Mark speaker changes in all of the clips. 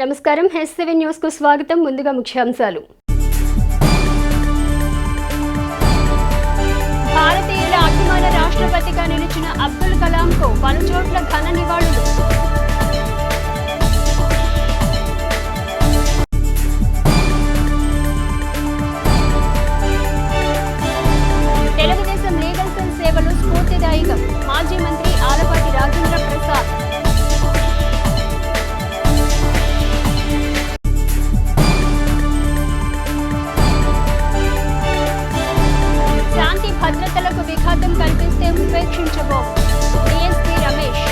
Speaker 1: నమస్కారం హెస్7 న్యూస్ కు స్వాగతం. ముందుగా ముఖ్యాంశాలు. భారతీయుల అభిమాన రాష్ట్రపతిగా నిలిచిన అబ్దుల్ కలాంకు పలు చోట్ల ఘన నివాళులు. తెలుగుదేశం లీగల్ సెల్ సేవలు స్ఫూర్తిదాయకం. మాజీ మంత్రి ఆలపాటి రాజేంద్ర ప్రసాద్. భద్రతలకు విఘాతం కల్పిస్తే ఉపేక్షించబోం. డీఎస్పీ రమేష్.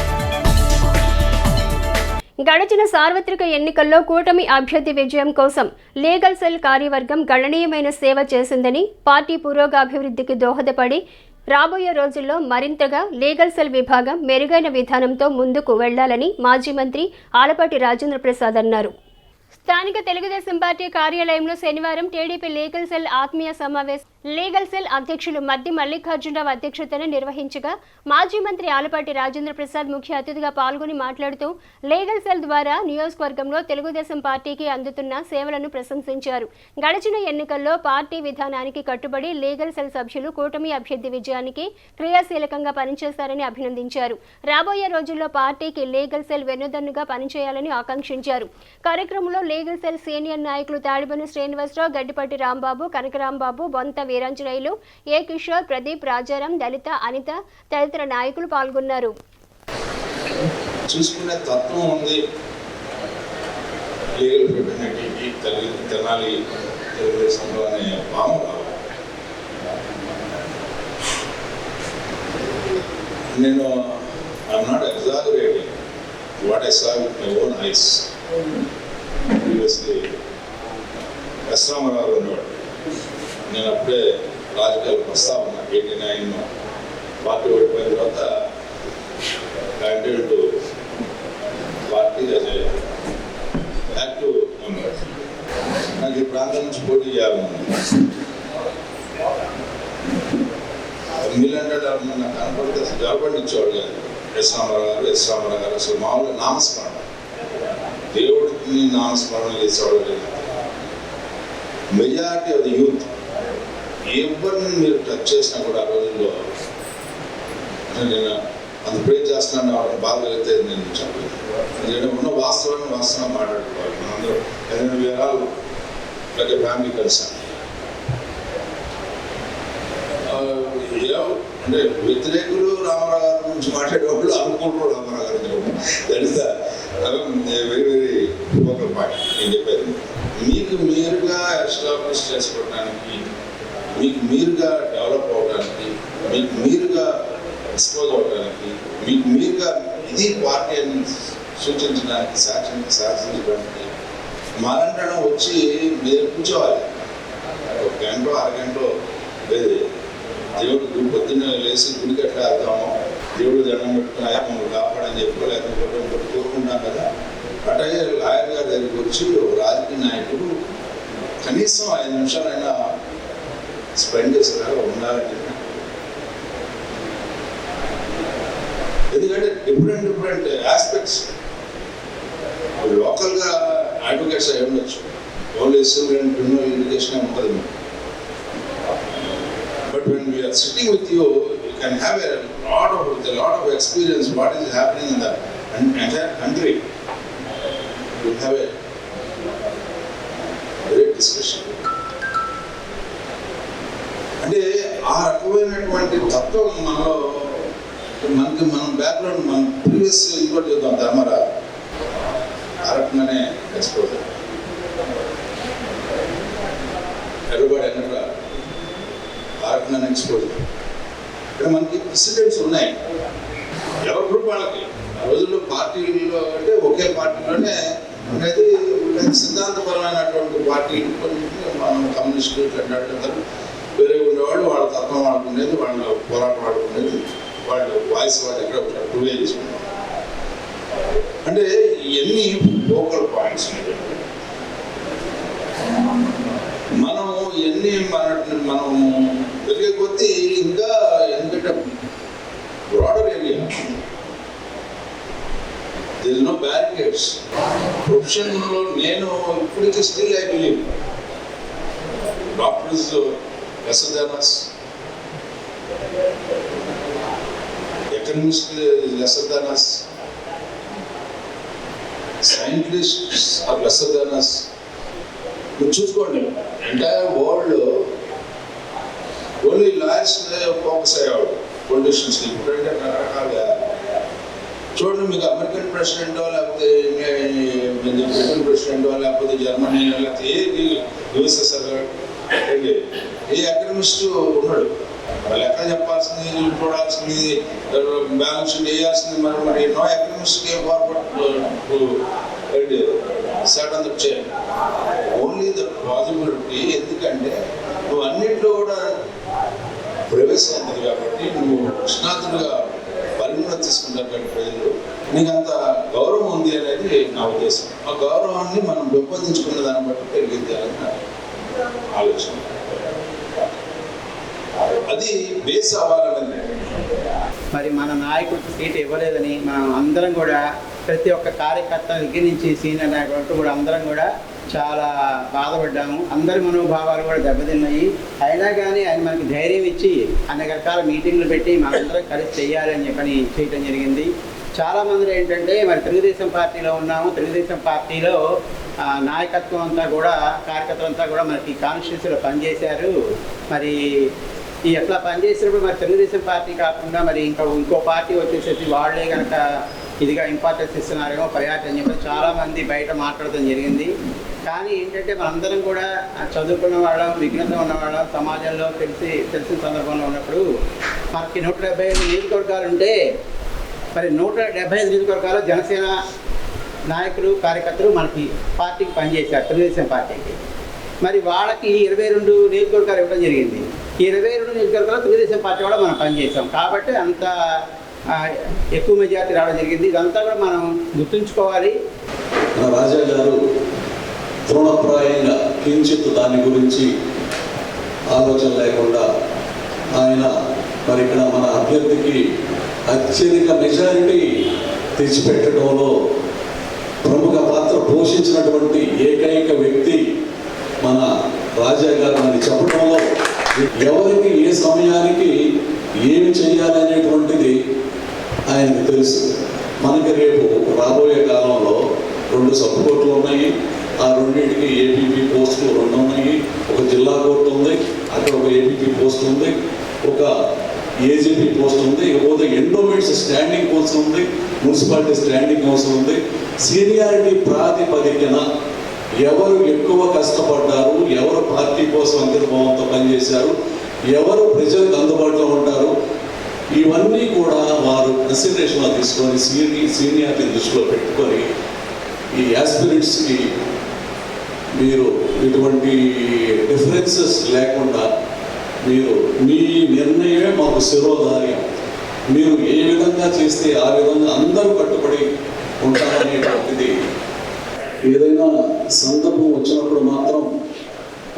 Speaker 1: గడిచిన సార్వత్రిక ఎన్నికల్లో కూటమి అభ్యర్థి విజయం కోసం లీగల్ సెల్ కార్యవర్గం గణనీయమైన సేవ చేసిందని, పార్టీ పురోగాభివృద్ధికి దోహదపడి రాబోయే రోజుల్లో మరింతగా లీగల్ సెల్ విభాగం మెరుగైన విధానంతో ముందుకు వెళ్లాలని మాజీ మంత్రి ఆలపాటి రాజేంద్ర ప్రసాద్ అన్నారు. స్థానిక తెలుగుదేశం పార్టీ కార్యాలయంలో శనివారం టీడీపీ లీగల్ సెల్ ఆత్మీయ సమావేశం లీగల్ సెల్ అధ్యక్షులు మద్ది మల్లికార్జునరావు అధ్యక్షతన నిర్వహించగా మాజీ మంత్రి ఆలపాటి రాజేంద్ర ప్రసాద్ ముఖ్య అతిథిగా పాల్గొని మాట్లాడుతూ లీగల్ సెల్ ద్వారా నియోజకవర్గంలో తెలుగుదేశం పార్టీకి అందుతున్న సేవలను ప్రశంసించారు. గడిచిన ఎన్నికల్లో పార్టీ విధానానికి కట్టుబడి లీగల్ సెల్ సభ్యులు కూటమి అభ్యర్థి విజయానికి క్రియాశీలకంగా పనిచేస్తారని అభినందించారు. రాబోయే రోజుల్లో పార్టీకి లీగల్ సెల్ వెన్నుదన్నుగా పనిచేయాలని ఆకాంక్షించారు. కార్యక్రమంలో లీగల్ సెల్ సీనియర్ నాయకులు తాడిబోని శ్రీనివాసరావు, గడ్డిపట్టి రాంబాబు, కనకరాంబాబు, బొంత వీరాంజనేయులు, ఏ కిషోర్, ప్రదీప్, రాజారాం, దళిత, అనిత తదితర నాయకులు పాల్గొన్నారు.
Speaker 2: చూసుకునే తత్వం ఉంది లీగల్ ఫ్రెటర్నిటీకి, తెనాలి తెలుగుదేశంలో అనే భావన. నేను I'm not exaggerating what I saw with my own eyes. Previously Ramarao ఉండేవాడు. నేను అప్పుడే రాజకీయాలకు వస్తా ఉన్నా. 89 పార్టీ ఓడిపోయిన తర్వాత కంటిన్యూ పార్టీ యాక్టివ్ మెంబర్. నాకు ఈ ప్రాంతం నుంచి పోటీ చేయాలనుంది. మీలంటే నాకు కనపడితే అసలు జరపండి ఇచ్చేవాడు కాదు. రామారావు గారు అసలు మామూలుగా నామస్మరణ, దేవుడికి నామస్మరణ చేసేవాడు లేదు. మెజారిటీ ఆఫ్ ది యూత్ ఎవరిని మీరు టచ్ చేసినా కూడా ఆ రోజుల్లో నేను అంత ప్రే చేస్తున్నాను బాగా వెళ్తే నేను చెప్పలేదు. ఎందుకంటే ఉన్న వాస్తవాన్ని మాట్లాడుకోవాలి. మనందరూ 8 వేరాలు పెద్ద ఫ్యామిలీ కలిసాను. అంటే వ్యతిరేకులు రామారావు గారి గురించి మాట్లాడేవాళ్ళు అనుకుంటారు రామారావు గారి. That is very very focal point. నేను చెప్పేది మీకు మీరుగా ఎస్టాబ్లిష్ చేసుకోవడానికి, మీకు మీరుగా డెవలప్ అవడానికి, మీకు మీరుగా ఎక్స్పోజ్ అవడానికి, మీకు మీరుగా ఇది పార్టీ అని సూచించడానికి, శాసించడానికి మారంటడం వచ్చి మీరు కూర్చోవాలి. ఒక గంట అరగంట లేదు. దేవుడు పొద్దున్న లేచి గుడికి ఎట్లా వెళ్తామో, దేవుడు దండం పెట్టుకున్నాయా మమ్మల్ని కాపాడని చెప్పుకోలేకపోతే కోరుకుంటాం కదా. అట్లాగే లాయర్ గారి దగ్గరికి వచ్చి ఒక రాజకీయ నాయకుడు కనీసం 5 నిమిషాలైనా స్పెండ్ చేసేలాగా ఉండాలని. ఎందుకంటే డిఫరెంట్ ఆస్పెక్ట్స్ లోకల్గా అడ్వకేట్స్ అయి ఉండొచ్చు, only civil and criminal litigation ఉంటుంది. But when we are sitting with you, you can have a lot of experience what is happening in the entire country. You have a great discussion. అంటే ఆ రకమైనటువంటి తత్వం మనలో మనం background మన previous ఇంకోటి చూద్దాం. ధర్మరా ఆ రకంగానే ఎక్స్పోజర్ ఎర్రబాడు ఎన్నరా ఆ రకంగానే ఎక్స్పోజర్. ఇక్కడ మనకి ప్రెసిడెంట్స్ ఉన్నాయి ఎవరి గ్రూప్ వాళ్ళకి. ఆ రోజుల్లో పార్టీలో అంటే ఒకే పార్టీలోనే అనేది సిద్ధాంతపరమైనటువంటి పార్టీలు మనం కమ్యూనిస్టులు ఇట్లా వేరే ఉండేవాళ్ళు వాళ్ళ తత్వం వాడుకునేది, వాళ్ళ పోరాటం వాడుకునేది, వాళ్ళ వాయిస్ వాళ్ళు ఎక్కడ ప్రూవ్ చేసుకునేది. అంటే ఎన్ని లోకల్ పాయింట్స్ మనం ఎన్ని మనము పెరిగే కొద్దీ ఇంకా ఎందుకంటే broader area there's no barricades. ప్రొఫెషన్లో నేను ఇప్పటికీ still I believe doctors lesser than us, economists lesser than us, scientists are lesser than us. మీరు చూసుకోండి ఎంటైర్ వరల్డ్లో ఓన్లీ లాయర్స్ ఫోకస్ అయ్యేవాడు పొలిటీషియన్స్కి. ఇప్పుడంటే రకరకాలుగా చూడండి, మీకు అమెరికన్ ప్రెసిడెంటో లేకపోతే బ్రిటన్ ప్రెసిడెంటో లేకపోతే జర్మనీ లేకపోతే యుఎస్ఎస్ఆర్ ఏ ఎకనమిస్ట్ ఉన్నాడు. వాళ్ళు ఎక్కడ చెప్పాల్సింది, చూడాల్సింది, బ్యాలెన్స్ షీట్ వేయాల్సింది. మరి no economist came forward sat on the chair. Only the possibility. ఎందుకంటే నువ్వు అన్నింటిలో కూడా ప్రవేశిస్తుంది కాబట్టి, నువ్వు నిష్ణాతులుగా పరిగణన తీసుకుంటారు కాబట్టి ప్రజలు నీకు అంత గౌరవం ఉంది అనేది నా ఉద్దేశం. ఆ గౌరవాన్ని మనం పెంపొందించుకున్న దాన్ని బట్టి పెరిగింది అని నా ఆలోచన. అది బేస్ అవ్వాలన్నది.
Speaker 3: మరి మన నాయకుడికి సీట్ ఇవ్వలేదని మనం అందరం కూడా, ప్రతి ఒక్క కార్యకర్త దగ్గర నుంచి సీనియర్ నాయకులు కూడా అందరం కూడా చాలా బాధపడ్డాము. అందరి మనోభావాలు కూడా దెబ్బతిన్నాయి. అయినా కానీ ఆయన మనకి ధైర్యం ఇచ్చి అనేక రకాల మీటింగ్లు పెట్టి మనందరం కలిసి చేయాలి అని చెప్పని చేయడం జరిగింది. చాలామంది ఏంటంటే మరి తెలుగుదేశం పార్టీలో ఉన్నాము, తెలుగుదేశం పార్టీలో నాయకత్వం అంతా కూడా, కార్యకర్తలు అంతా కూడా మనకి కాన్స్టిట్యూన్సీలో పనిచేశారు. మరి ఈ ఎట్లా పనిచేసినప్పుడు మరి తెలుగుదేశం పార్టీ కాకుండా మరి ఇంకో పార్టీ వచ్చేసేసి వాళ్ళే కనుక ఇదిగా ఇంపార్టెన్స్ ఇస్తున్నారేమో ప్రయారిటీ అని చెప్పి చాలామంది బయట మాట్లాడటం జరిగింది. కానీ ఏంటంటే మనందరం కూడా చదువుకున్న వాళ్ళం, విజ్ఞత ఉన్నవాళ్ళం, సమాజంలో తెలిసిన సందర్భంలో ఉన్నప్పుడు మనకి 175 నియోజకవర్గాలు ఉంటే మరి 175 నియోజకవర్గాలు జనసేన నాయకులు, కార్యకర్తలు మనకి పార్టీకి పనిచేశారు, తెలుగుదేశం పార్టీకి. మరి వాళ్ళకి 22 నియోజకవర్గాలు ఇవ్వడం జరిగింది. ఈ 22 నియోజకవర్గాలు తెలుగుదేశం పార్టీ కూడా మనం పనిచేసాం కాబట్టి అంత ఎక్కువ మెజార్టీ రావడం జరిగింది. ఇదంతా కూడా మనం గుర్తుంచుకోవాలి.
Speaker 4: రాజా గారు తృణప్రాయంగా కించిత్ దాని గురించి ఆలోచన లేకుండా ఆయన మరి ఇక్కడ మన అభ్యర్థికి అత్యధిక మెజారిటీ తెచ్చిపెట్టడంలో ప్రముఖ పాత్ర పోషించినటువంటి ఏకైక వ్యక్తి మన రాజా గారు అని చెప్పడంలో, ఎవరికి ఏ సమయానికి ఏమి చేయాలనేటువంటిది ఆయనకు తెలుసు. మనకి రేపు రాబోయే కాలంలో 2 సబ్ కోర్టులు ఉన్నాయి. ఆ రెండింటికి ఏపీపీ పోస్టులు 2 ఉన్నాయి. ఒక జిల్లా కోర్టు ఉంది, అక్కడ ఒక ఏపీపీ పోస్ట్ ఉంది, ఒక ఏజీపీ పోస్ట్ ఉంది. ఇకపోతే ఎండోమెంట్స్ స్టాండింగ్ పోస్ట్ ఉంది, మున్సిపాలిటీ స్టాండింగ్ పోస్ట్ ఉంది. సీనియారిటీ ప్రాతిపదికన ఎవరు ఎక్కువ కష్టపడ్డారు, ఎవరు పార్టీ కోసం అంకితభావంతో పనిచేశారు, ఎవరు ప్రజలకు అందుబాటులో ఉంటారు, ఇవన్నీ కూడా వారు కన్సిడరేషన్లో తీసుకొని సీనియారిటీ దృష్టిలో పెట్టుకొని ఈ యాస్పిరెంట్స్కి మీరు ఇటువంటి డిఫరెన్సెస్ లేకుండా మీరు మీ నిర్ణయమే మాకు శిరోధార్యం. మీరు ఏ విధంగా చేస్తే ఆ విధంగా అందరూ కట్టుబడి ఉంటారనేటువంటిది. ఏదైనా సందర్భం వచ్చినప్పుడు మాత్రం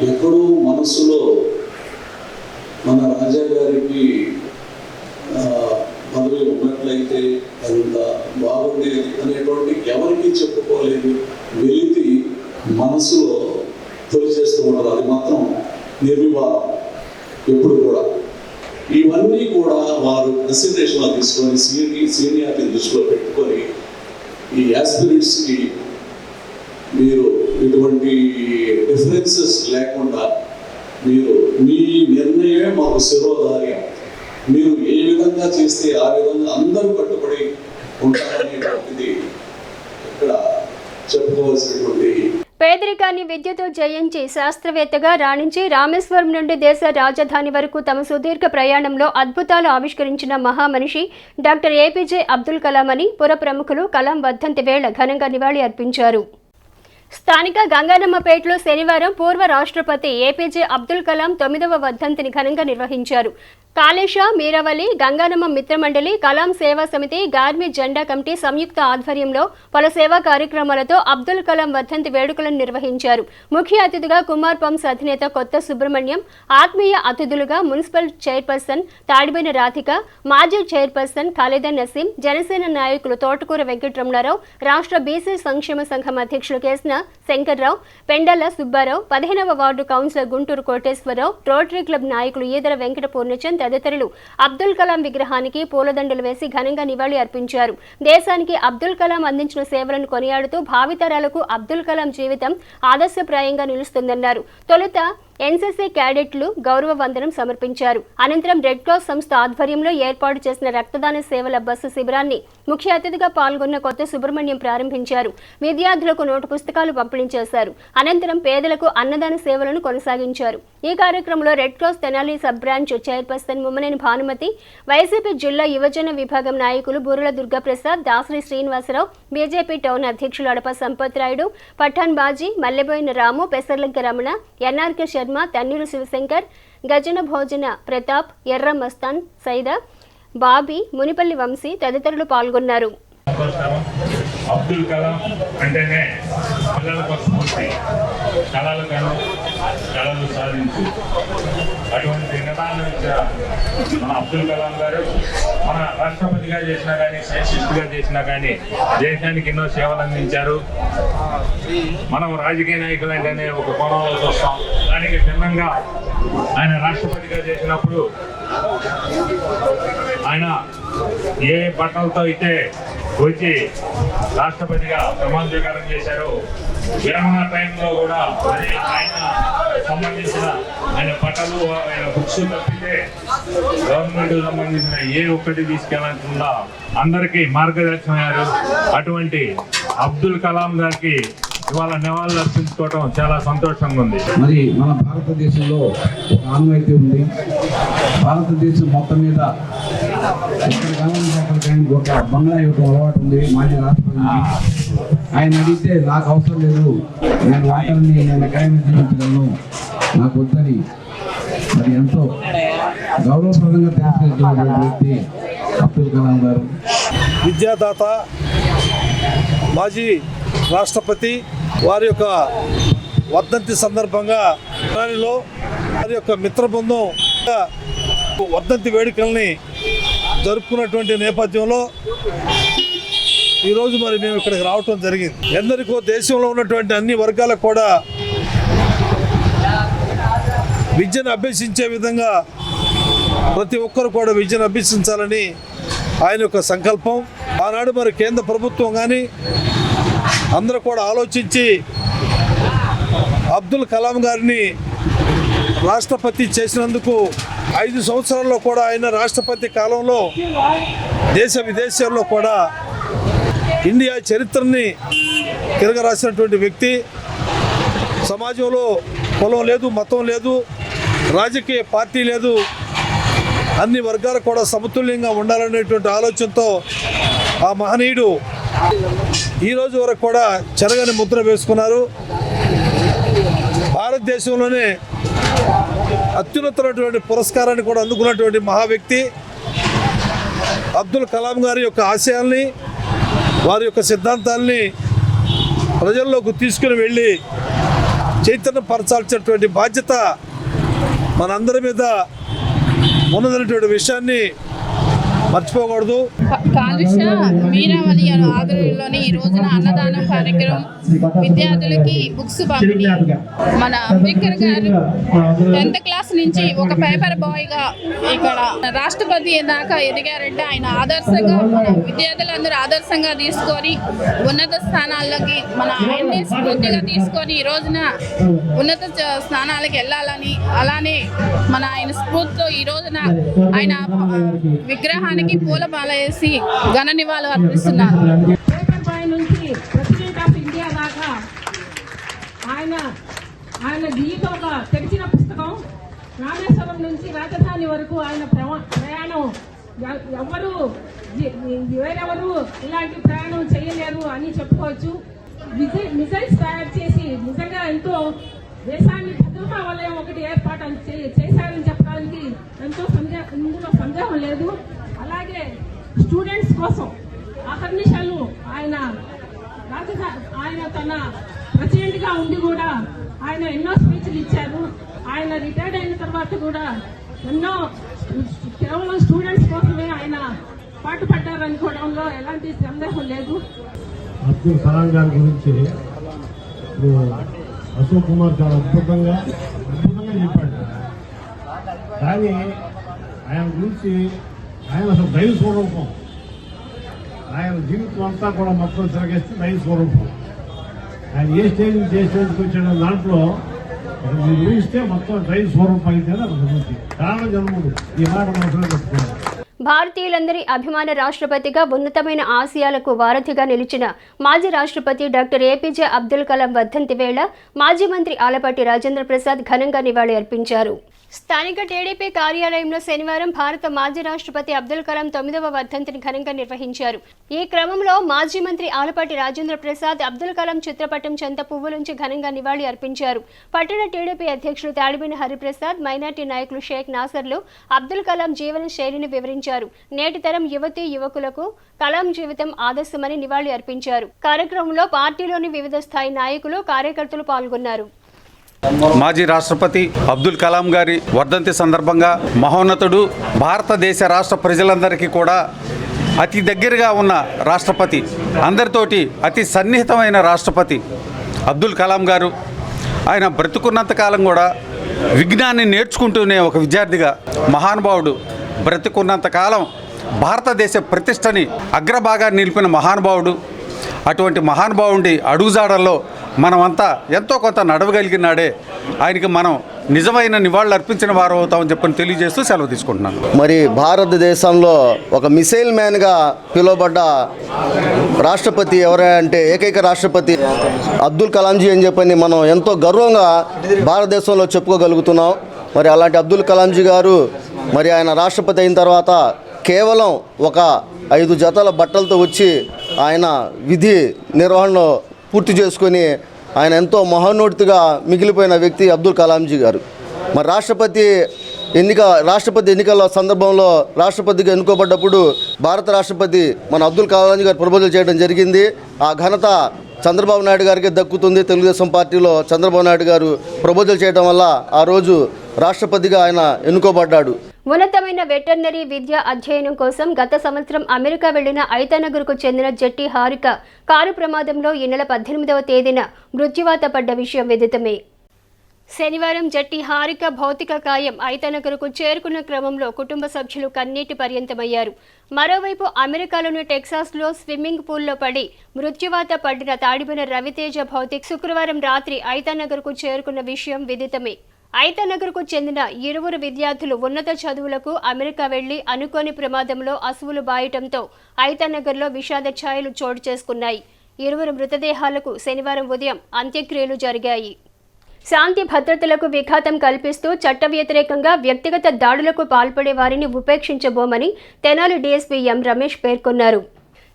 Speaker 4: ఎక్కడో మనసులో మన రాజా గారికి పదవి ఉన్నట్లయితే అంత బాగుండేది అనేటువంటి ఎవరికి చెప్పుకోలేదు వెలితి మనసులో తొలిచేస్తూ ఉంటారు. అది మాత్రం నిర్వివాదం ఎప్పుడు కూడా. ఇవన్నీ కూడా వారు కన్సిడరేషన్లో తీసుకొని సీనియారిటీ దృష్టిలో పెట్టుకొని ఈ యాస్పిరెంట్స్కి మీరు ఇటువంటి డిఫరెన్సెస్ లేకుండా మీరు మీ నిర్ణయమే మాకు శిరోధార్యం. మీరు ఏ విధంగా చేస్తే ఆ విధంగా అందరూ కట్టుబడి ఉంటారనేటువంటిది ఇక్కడ చెప్పుకోవాల్సినటువంటి.
Speaker 1: పేదరికాన్ని విద్యతో జయించి శాస్త్రవేత్తగా రాణించి రామేశ్వరం నుండి దేశ రాజధాని వరకు తమ సుదీర్ఘ ప్రయాణంలో అద్భుతాలు ఆవిష్కరించిన మహామనిషి డాక్టర్ ఏపీజే అబ్దుల్ కలాం అని పుర ప్రముఖులు కలాం వర్ధంతి వేళ ఘనంగా నివాళి అర్పించారు. స్థానిక గంగానమ్మపేటలో శనివారం పూర్వ రాష్ట్రపతి ఏపీజే అబ్దుల్ కలాం 9వ వర్ధంతిని ఘనంగా నిర్వహించారు. కాళేశ మీరవలి గంగానమ్మ మిత్రమండలి కలాం సేవా సమితి గార్మి జెండా కమిటీ సంయుక్త ఆధ్వర్యంలో పలు సేవా కార్యక్రమాలతో అబ్దుల్ కలాం వర్ధంతి వేడుకలను నిర్వహించారు. ముఖ్య అతిథిగా కుమార్ పంప్స్ అధినేత కొత్త సుబ్రహ్మణ్యం, ఆత్మీయ అతిథులుగా మున్సిపల్ చైర్పర్సన్ తాడిబైన రాధిక, మాజీ చైర్పర్సన్ ఖాళీదా నసీం, జనసేన నాయకులు తోటకూర వెంకటరమణారావు, రాష్ట్ర బీసీ సంక్షేమ సంఘం అధ్యక్షులు కేసిన శంకర్రావు, పెండల సుబ్బారావు, 15వ ward councillor Guntur Koteswararao, rotary club నాయకులు ఈదర వెంకట పూర్ణచంద్ తదితరులు అబ్దుల్ కలాం విగ్రహానికి పూలదండలు వేసి ఘనంగా నివాళి అర్పించారు. దేశానికి అబ్దుల్ కలాం అందించిన సేవలను కొనియాడుతూ భావితరాలకు అబ్దుల్ కలాం జీవితం ఆదర్శప్రాయంగా నిలుస్తుందన్నారు. తొలుత ఎన్సీసీ క్యాడెట్లు గౌరవ వందనం సమర్పించారు. అనంతరం రెడ్ క్రాస్ సంస్థ ఆధ్వర్యంలో ఏర్పాటు చేసిన రక్తదాన సేవల బస్సు శిబిరాన్ని ముఖ్య అతిథిగా పాల్గొన్న కొత్త సుబ్రహ్మణ్యం ప్రారంభించారు. విద్యార్థులకు నోటు పుస్తకాలు పంపిణీ చేశారు. అనంతరం పేదలకు అన్నదాన సేవలను కొనసాగించారు. ఈ కార్యక్రమంలో red cross Tenali sub branch chairperson Mummaneni Bhanumathi, YCP జిల్లా యువజన విభాగం నాయకులు బూరుల దుర్గాప్రసాద్, దాసరి శ్రీనివాసరావు, బీజేపీ టౌన్ అధ్యక్షులు అడప సంపత్ రాయుడు, పఠాన్ బాజీ, మల్లెబోయిన రాము, పెసర్లంక రమణ, ఎన్ఆర్కే శర్మ, తన్నీరు శివశంకర్, గజన భోజన ప్రతాప్, ఎర్ర మస్తాన్ సైదా, బాబీ, మునిపల్లి వంశీ తదితరులు పాల్గొన్నారు.
Speaker 5: అబ్దుల్ కలాం అంటేనే పిల్లలకు స్ఫూర్తి, కళలు సాధించు అటువంటి నిదానం ఇచ్చిన మన అబ్దుల్ కలాం గారు మన రాష్ట్రపతిగా చేసినా కానీ, సైంటిస్ట్గా చేసినా కానీ దేశానికి ఎన్నో సేవలు అందించారు. మనం రాజకీయ నాయకులు అంటేనే ఒక కోణంలో చూస్తాం. దానికి భిన్నంగా ఆయన రాష్ట్రపతిగా చేసినప్పుడు ఆయన ఏ బట్టలతో అయితే వచ్చి రాష్ట్రపతిగా ప్రమాణ స్వీకారం చేశారు, విరమణ టైంలో కూడా మరి ఆయన సంబంధించిన ఆయన బట్టలు, ఆయన బుక్స్ తప్పితే గవర్నమెంట్ సంబంధించిన ఏ ఒక్కటి తీసుకెళ్ళకుండా అందరికీ మార్గదర్శనం అయ్యారు. అటువంటి అబ్దుల్ కలాం గారికి ఇవాళ నివాళులు అర్పించుకోవడం చాలా సంతోషంగా ఉంది.
Speaker 6: మరి మన భారతదేశంలో ఒక ఆనవాయితీ ఉంది. భారతదేశం మొత్తం మీద ఎక్కడ గమనించడానికి ఒక బంగ్లా యొక్క అలవాటు ఉంది. మాజీ రాష్ట్రపతి ఆయన అడిగితే నాకు అవసరం లేదు, నేను వాటర్ని నేను జీవించగలను, నాకు వద్దని మరి ఎంతో గౌరవప్రదంగా తిరస్కరించినటువంటి వ్యక్తి అబ్దుల్ కలాం గారు.
Speaker 7: విద్యాదాత, మాజీ రాష్ట్రపతి, వారి యొక్క వర్ధంతి సందర్భంగా దానిలో వారి యొక్క మిత్ర బృందం వర్ధంతి వేడుకల్ని జరుపుకున్నటువంటి నేపథ్యంలో ఈరోజు మరి మేము ఇక్కడికి రావటం జరిగింది. ఎందరికో దేశంలో ఉన్నటువంటి అన్ని వర్గాలకు కూడా విద్యను అభ్యసించే విధంగా ప్రతి ఒక్కరు కూడా విద్యను అభ్యసించాలని ఆయన యొక్క సంకల్పం. ఆనాడు మరి కేంద్ర ప్రభుత్వం కానీ అందరూ కూడా ఆలోచించి అబ్దుల్ కలాం గారిని రాష్ట్రపతి చేసినందుకు 5 సంవత్సరాల్లో కూడా ఆయన రాష్ట్రపతి కాలంలో దేశ విదేశాల్లో కూడా ఇండియా చరిత్రని తిరగరాసినటువంటి వ్యక్తి. సమాజంలో కులం లేదు, మతం లేదు, రాజకీయ పార్టీ లేదు, అన్ని వర్గాలు కూడా సమతుల్యంగా ఉండాలనేటువంటి ఆలోచనతో ఆ మహనీయుడు ఈరోజు వరకు కూడా చెరగని ముద్ర వేసుకున్నారు. భారతదేశంలోనే అత్యున్నతమైనటువంటి పురస్కారాన్ని కూడా అందుకున్నటువంటి మహా వ్యక్తి. అబ్దుల్ కలాం గారి యొక్క ఆశయాల్ని, వారి యొక్క సిద్ధాంతాల్ని ప్రజల్లోకి తీసుకుని వెళ్ళి చైతన్యపరచాల్సినటువంటి బాధ్యత మనందరి మీద ఉన్నదనేటువంటి విషయాన్ని మర్చిపోకూడదు.
Speaker 8: కాళేశ మీరావలి ఆధ్వర్యంలోని ఈ రోజున అన్నదానం కార్యక్రమం, విద్యార్థులకి బుక్స్ పంపిణీ. మన అంబేద్కర్ గారు 10th క్లాస్ నుంచి ఒక పేపర్ బాయ్గా ఇక్కడ రాష్ట్రపతి దాకా ఎదిగారంటే ఆయన ఆదర్శంగా మన విద్యార్థులందరూ ఆదర్శంగా తీసుకొని ఉన్నత స్థానాల్లోకి మన ఆయన్ని స్ఫూర్తిగా తీసుకొని ఈ రోజున ఉన్నత స్థానాలకు వెళ్ళాలని, అలానే మన ఆయన స్ఫూర్తితో ఈ రోజున ఆయన విగ్రహానికి పూలమాల వేసి ఘన నివాళులు అర్పిస్తున్నారు.
Speaker 9: పేపర్ బాయ్ నుంచి ప్రెసిడెంట్ ఆఫ్ ఇండియా దాకా ఆయన జీవితం ఒక తెరిచిన పుస్తకం. రామేశ్వరం నుంచి రాజధాని వరకు ఆయన ప్రయాణం వేరెవరు ఇలాంటి ప్రయాణం చేయలేరు అని చెప్పుకోవచ్చు. మిసైల్స్ తయారు చేసి నిజంగా ఎంతో దేశాన్ని భద్రతా వలయం ఒకటి ఏర్పాటు చేశారని చెప్పడానికి ఇందులో సందేహం లేదు. అలాగే స్టూడెంట్స్ కోసం అహర్నిశలు ఆయన తన ప్రెసిడెంట్ గా ఉండి కూడా ఆయన ఎన్నో స్పీచ్లు ఇచ్చారు. ఆయన రిటైర్డ్ అయిన తర్వాత కూడా ఎన్నో కేవలం స్టూడెంట్స్ కోసమే ఆయన పాటుపడ్డారనుకోవడంలో ఎలాంటి సందేహం లేదు.
Speaker 10: అబ్దుల్ కలాం గారి గురించి అశోక్ కుమార్ చాలా అద్భుతంగా చెప్పాడు. కానీ ఆయన గురించి ఆయన అసలు దైవ స్వరూపం. ఆయన జీవితం అంతా కూడా మొత్తం తిరగేస్తే దైవ స్వరూపం. ఆయన ఏ స్టేజ్ నుంచి ఏ స్టేజ్కి వచ్చాడో దాంట్లో మీరు ఊహిస్తే మొత్తం దైవ స్వరూపం అయితే గురించి కారణ జన్ముడు ఈ మాట మనసులో పెట్టుకోవాలి.
Speaker 1: భారతీయులందరి అభిమాన రాష్ట్రపతిగా ఉన్నతమైన ఆశయాలకు వారధిగా నిలిచిన మాజీ రాష్ట్రపతి డాక్టర్ ఏపీజే అబ్దుల్ కలాం వర్ధంతి వేళ మాజీ మంత్రి ఆలపాటి రాజేంద్ర ప్రసాద్ ఘనంగా నివాళి అర్పించారు. స్థానిక టీడీపీ కార్యాలయంలో శనివారం భారత మాజీ రాష్ట్రపతి అబ్దుల్ కలాం 9వ వర్ధంతిని ఘనంగా నిర్వహించారు. ఈ క్రమంలో మాజీ మంత్రి ఆలపాటి రాజేంద్ర ప్రసాద్ అబ్దుల్ కలాం చిత్రపటం చెంత పువ్వులుంచి ఘనంగా నివాళి అర్పించారు. పట్టణ టీడీపీ అధ్యక్షులు తాడిబిని హరిప్రసాద్, మైనార్టీ నాయకులు షేక్ నాసర్లు అబ్దుల్ కలాం జీవన శైలిని వివరించారు. నేటి తరం యువతీ యువకులకు కలాం జీవితం ఆదర్శమని నివాళి అర్పించారు. కార్యక్రమంలో పార్టీలోని వివిధ స్థాయి నాయకులు, కార్యకర్తలు పాల్గొన్నారు.
Speaker 11: మాజీ రాష్ట్రపతి అబ్దుల్ కలాం గారి వర్ధంతి సందర్భంగా మహోన్నతుడు, భారతదేశ రాష్ట్ర ప్రజలందరికీ కూడా అతి దగ్గరగా ఉన్న రాష్ట్రపతి, అందరితోటి అతి సన్నిహితమైన రాష్ట్రపతి అబ్దుల్ కలాం గారు. ఆయన బ్రతుకున్నంతకాలం కూడా విజ్ఞాన్ని నేర్చుకుంటూనే ఒక విద్యార్థిగా మహానుభావుడు. బ్రతుకున్నంతకాలం భారతదేశ ప్రతిష్టని అగ్రభాగాన్ని నిలిపిన మహానుభావుడు. అటువంటి మహానుభావుడి అడుగుజాడల్లో మనమంతా ఎంతో కొంత నడవగలిగినాడే ఆయనకి మనం నిజమైన నివాళులు అర్పించిన వారు అవుతామని చెప్పని తెలియజేస్తూ సెలవు తీసుకుంటున్నాను.
Speaker 12: మరి భారతదేశంలో ఒక మిసైల్ మ్యాన్గా పిలువబడ్డ రాష్ట్రపతి ఎవరంటే ఏకైక రాష్ట్రపతి అబ్దుల్ కలాంజీ అని చెప్పని మనం ఎంతో గర్వంగా భారతదేశంలో చెప్పుకోగలుగుతున్నాం. మరి అలాంటి అబ్దుల్ కలాంజీ గారు మరి ఆయన రాష్ట్రపతి అయిన తర్వాత కేవలం ఒక 5 జతల బట్టలతో వచ్చి ఆయన విధి నిర్వహణలో పూర్తి చేసుకొని ఆయన ఎంతో మహోన్నతిగా మిగిలిపోయిన వ్యక్తి అబ్దుల్ కలాంజీ గారు. మరి రాష్ట్రపతి ఎన్నికల సందర్భంలో రాష్ట్రపతిగా ఎన్నుకోబడ్డప్పుడు భారత రాష్ట్రపతి మన అబ్దుల్ కలాంజీ గారు ప్రపోజల్ చేయడం జరిగింది. ఆ ఘనత చంద్రబాబు నాయుడు గారికి దక్కుతుంది. తెలుగుదేశం పార్టీలో చంద్రబాబు నాయుడు గారు ప్రపోజల్ చేయడం వల్ల ఆ రోజు రాష్ట్రపతిగా ఆయన ఎన్నుకోబడ్డాడు.
Speaker 1: ఉన్నతమైన వెటర్నరీ విద్య అధ్యయనం కోసం గత సంవత్సరం అమెరికా వెళ్లిన ఐతానగర్కు చెందిన జట్టి హారిక కారు ప్రమాదంలో ఈ నెల 18వ తేదీన మృత్యువాత పడ్డ విషయం విదితమే. శనివారం జట్టి హారిక భౌతిక కాయం ఐతానగర్కు చేరుకున్న క్రమంలో కుటుంబ సభ్యులు కన్నీటి పర్యంతమయ్యారు. మరోవైపు అమెరికాలోని టెక్సాస్లో స్విమ్మింగ్ పూల్లో పడి మృత్యువాత పడిన తాడిబిన రవితేజ భౌతిక్ శుక్రవారం రాత్రి ఐతానగర్కు చేరుకున్న విషయం విదితమే. ఐతానగర్కు చెందిన 2 విద్యార్థులు ఉన్నత చదువులకు అమెరికా వెళ్లి అనుకోని ప్రమాదంలో అసువులు బాయటంతో ఐతానగర్లో విషాద ఛాయలు చోటు చేసుకున్నాయి. 2 మృతదేహాలకు శనివారం ఉదయం అంత్యక్రియలు జరిగాయి. శాంతి భద్రతలకు విఘాతం కల్పిస్తూ చట్ట వ్యతిరేకంగా వ్యక్తిగత దాడులకు పాల్పడే వారిని ఉపేక్షించబోమని తెనాలి డీఎస్పీ ఎం రమేష్ పేర్కొన్నారు.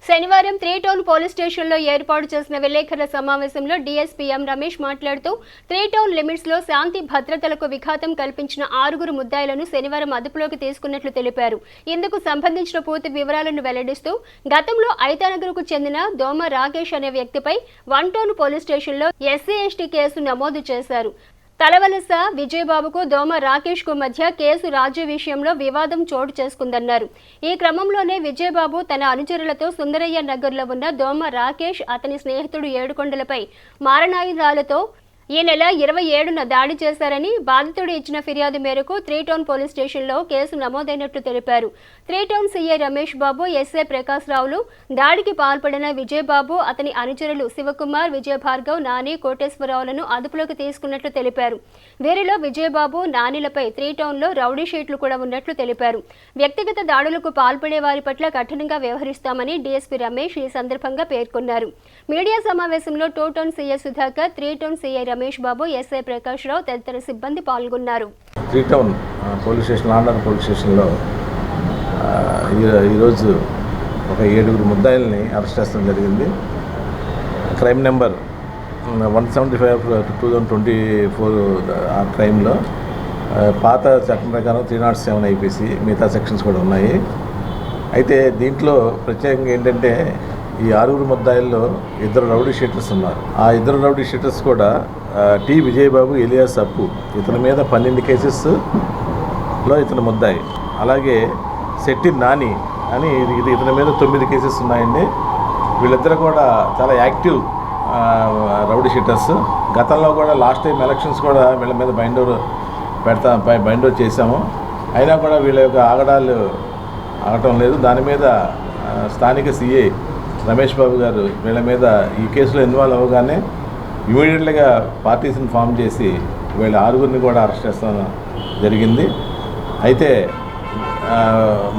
Speaker 1: శనివారం 3 టౌన్ పోలీస్ స్టేషన్లో ఏర్పాటు చేసిన విలేకరుల సమావేశంలో డీఎస్పీ ఎం రమేష్ మాట్లాడుతూ 3 టౌన్ లిమిట్స్లో శాంతి భద్రతలకు విఘాతం కల్పించిన 6 ముద్దాయిలను శనివారం అదుపులోకి తీసుకున్నట్లు తెలిపారు. ఇందుకు సంబంధించిన పూర్తి వివరాలను వెల్లడిస్తూ గతంలో ఐతానగర్కు చెందిన దోమ రాకేష్ అనే వ్యక్తిపై 1 టౌన్ పోలీస్ స్టేషన్లో SC/ST కేసు నమోదు చేశారు. తలవలస విజయబాబుకు దోమ రాకేష్ కు మధ్య కేసు రాజీ విషయంలో వివాదం చోటు చేసుకుందన్నారు. ఈ క్రమంలోనే విజయబాబు తన అనుచరులతో సుందరయ్య నగర్లో ఉన్న దోమ రాకేష్, అతని స్నేహితుడు ఏడుకొండలపై మారణాయుధాలతో ఈ నెల 27న దాడి చేశారని బాధితుడు ఇచ్చిన ఫిర్యాదు మేరకు 3 టౌన్ పోలీస్ స్టేషన్లో కేసు నమోదైనట్లు తెలిపారు. 3 town CI Ramesh Babu, SI Prakash రావులు దాడికి పాల్పడిన విజయబాబు, అతని అనుచరులు శివకుమార్, విజయభార్గవ్, నాని, కోటేశ్వరరావులను అదుపులోకి తీసుకున్నట్లు తెలిపారు. వీరిలో విజయబాబు, నానిలపై 3 టౌన్లో రౌడీ షీట్లు కూడా ఉన్నట్లు తెలిపారు. వ్యక్తిగత దాడులకు పాల్పడే వారి పట్ల కఠినంగా వ్యవహరిస్తామని డీఎస్పీ రమేష్ ఈ సందర్భంగా పేర్కొన్నారు. మీడియా సమావేశంలో 2 town CI Sudhakar, 3 town CI Ramesh Babu, SI Prakash Rao తదితర సిబ్బంది పాల్గొన్నారు.
Speaker 13: 3 town police station, Andhra police స్టేషన్లో ఈరోజు ఒక 7 ముద్దాయిల్ని అరెస్ట్ చేస్తడం జరిగింది. క్రైమ్ నెంబర్ 175/2024 ఆ టైంలో పాత చట్టం ప్రకారం 307 ఐపీసీ మిగతా సెక్షన్స్ కూడా ఉన్నాయి. అయితే దీంట్లో ప్రత్యేకంగా ఏంటంటే ఈ 6 ముద్దాయిల్లో 2 రౌడీ షీటర్స్ ఉన్నారు. ఆ 2 రౌడీ షీటర్స్ కూడా టి విజయబాబు, ఎలియాస్ అప్పు, ఇతని మీద 12 కేసెస్లో ఇతను ముద్దాయి. అలాగే శెట్టి నాని అని ఇతని మీద 9 కేసెస్ ఉన్నాయండి. వీళ్ళిద్దరు కూడా చాలా యాక్టివ్ రౌడీ షీటర్స్. గతంలో కూడా లాస్ట్ టైం ఎలక్షన్స్ కూడా వీళ్ళ మీద బైండ్ చేశాము. అయినా కూడా వీళ్ళ యొక్క ఆగటం లేదు. దాని మీద స్థానిక సిఐ రమేష్ బాబు గారు వీళ్ళ మీద ఈ కేసులో ఇన్వాల్వ్ అవ్వగానే ఇమీడియట్గా పార్టీస్ని ఫామ్ చేసి వీళ్ళ 6గురిని కూడా అరెస్ట్ చేస్తాం జరిగింది. అయితే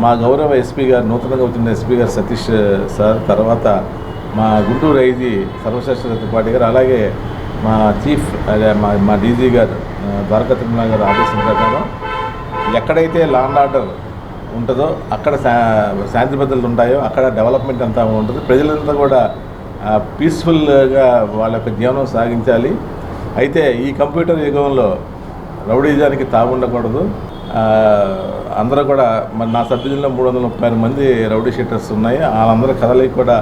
Speaker 13: మా గౌరవ ఎస్పీ గారు, నూతనంగా వచ్చిన ఎస్పీ గారు సతీష్ సార్, తర్వాత మా గుంటూరు ఐజీ సర్వశ్రేష్ఠ త్రిపాఠి గారు, అలాగే మా చీఫ్ మా డీజీ గారు ద్వారకా తిరుమల గారు ఆదేశం ప్రకారం ఎక్కడైతే లా అండ్ ఆర్డర్ ఉంటుందో అక్కడ శాంతి భద్రతలు ఉంటాయో అక్కడ డెవలప్మెంట్ అంతా ఉంటుంది. ప్రజలంతా కూడా పీస్ఫుల్గా వాళ్ళ యొక్క జీవనం సాగించాలి. అయితే ఈ కంప్యూటర్ యుగంలో రౌడీజానికి తాగుండకూడదు. అందరూ కూడా నా సబ్ డివిజన్లో 336 మంది రౌడీ షీటర్స్ ఉన్నాయి. వాళ్ళందరూ కదలికి కూడా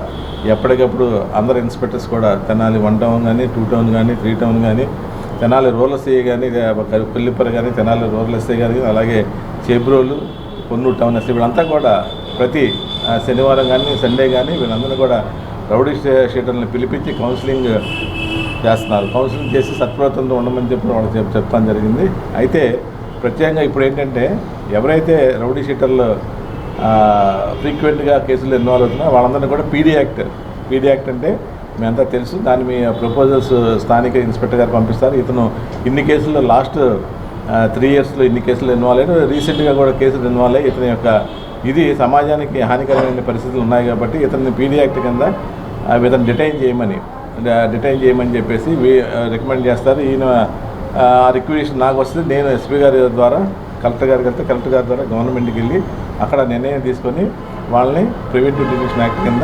Speaker 13: ఎప్పటికప్పుడు అందరు ఇన్స్పెక్టర్స్ కూడా తెనాలి 1 టౌన్ కానీ, 2 టౌన్ కానీ, 3 టౌన్ కానీ, తెనాలి రూరల్ ఎస్ఐ కానీ, కొల్లిపర కానీ, తెనాలి రూరల్ ఎస్ఐ కానీ, అలాగే చేబ్రోలు, కొన్నూరు టౌన్ ఎస్ఐ వీళ్ళంతా కూడా ప్రతి శనివారం కానీ, సండే కానీ వీళ్ళందరూ కూడా రౌడీ షీటర్లను పిలిపించి కౌన్సిలింగ్ చేస్తున్నారు. కౌన్సిలింగ్ చేసి సత్ప్రవర్తనతో ఉండమని చెప్పి వాళ్ళు చెప్తాను జరిగింది. అయితే ప్రత్యేకంగా ఇప్పుడు ఏంటంటే ఎవరైతే రౌడీ షీటర్లు ఫ్రీక్వెంట్గా కేసులు ఇన్వాల్వ్ అవుతున్నారో వాళ్ళందరినీ కూడా పీడీ యాక్ట్ అంటే మీ అంతా తెలుసు. దాని మీ ప్రపోజల్స్ స్థానిక ఇన్స్పెక్టర్ గారు పంపిస్తారు. ఇతను ఇన్ని కేసుల్లో లాస్ట్ 3 ఇయర్స్లో ఇన్ని కేసులు ఇన్వాల్వ్ అయ్యాడు. రీసెంట్గా కూడా కేసులు ఇన్వాల్వ్ అయ్యి ఇతని యొక్క ఇది సమాజానికి హానికరమైన పరిస్థితులు ఉన్నాయి కాబట్టి ఇతన్ని పీడీ యాక్ట్ కింద ఇతను డిటైన్ చేయమని చెప్పేసి రికమెండ్ చేస్తారు. ఈయన ఆ రిక్వెస్ట్ నాకు వస్తే నేను ఎస్పీ గారి ద్వారా కలెక్టర్ గారికి వెళ్తే కలెక్టర్ గారి ద్వారా గవర్నమెంట్కి వెళ్ళి అక్కడ నిర్ణయం తీసుకొని వాళ్ళని ప్రివెంటివ్ డిటెన్షన్ యాక్ట్ కింద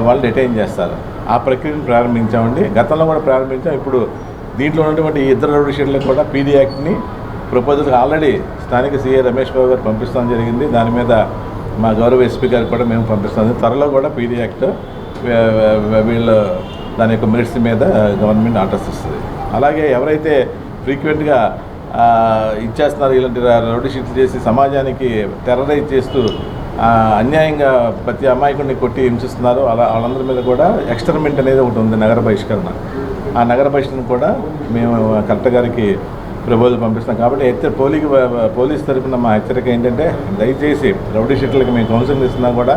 Speaker 13: వాళ్ళు డిటైన్ చేస్తారు. ఆ ప్రక్రియను ప్రారంభించామండి. గతంలో కూడా ప్రారంభించాం. ఇప్పుడు దీంట్లో ఉన్నటువంటి 2 రౌడీ షీటర్లకు కూడా పీడీ యాక్ట్ని ప్రపోజల్ ఆల్రెడీ స్థానిక సీఏ రమేష్ బాబు గారు పంపిస్తాం జరిగింది. దాని మీద మా గౌరవ ఎస్పీ గారికి కూడా మేము పంపిస్తాం. త్వరలో కూడా పీడీ యాక్ట్ వీళ్ళు దాని యొక్క మెరిట్స్ మీద గవర్నమెంట్ ఆర్డర్స్ ఇస్తుంది. అలాగే ఎవరైతే ఫ్రీక్వెంట్గా ఇచ్చేస్తున్నారు ఇలాంటి రౌడీ షీట్లు చేసి సమాజానికి టెర్రరైజ్ చేస్తూ అన్యాయంగా ప్రతి అమాయకుడిని కొట్టి హింసిస్తున్నారు వాళ్ళందరి మీద కూడా ఎక్స్టర్మెంట్ అనేది ఒకటి ఉంది, నగర బహిష్కరణ. ఆ నగర బహిష్కరణ కూడా మేము కలెక్టర్ గారికి ప్రపోజల్ పంపిస్తాం. కాబట్టి అయితే పోలీస్ తరఫున మా హెచ్చరిక ఏంటంటే దయచేసి రౌడీ షీట్లకి మేము కౌన్సిలింగ్ ఇస్తున్నా కూడా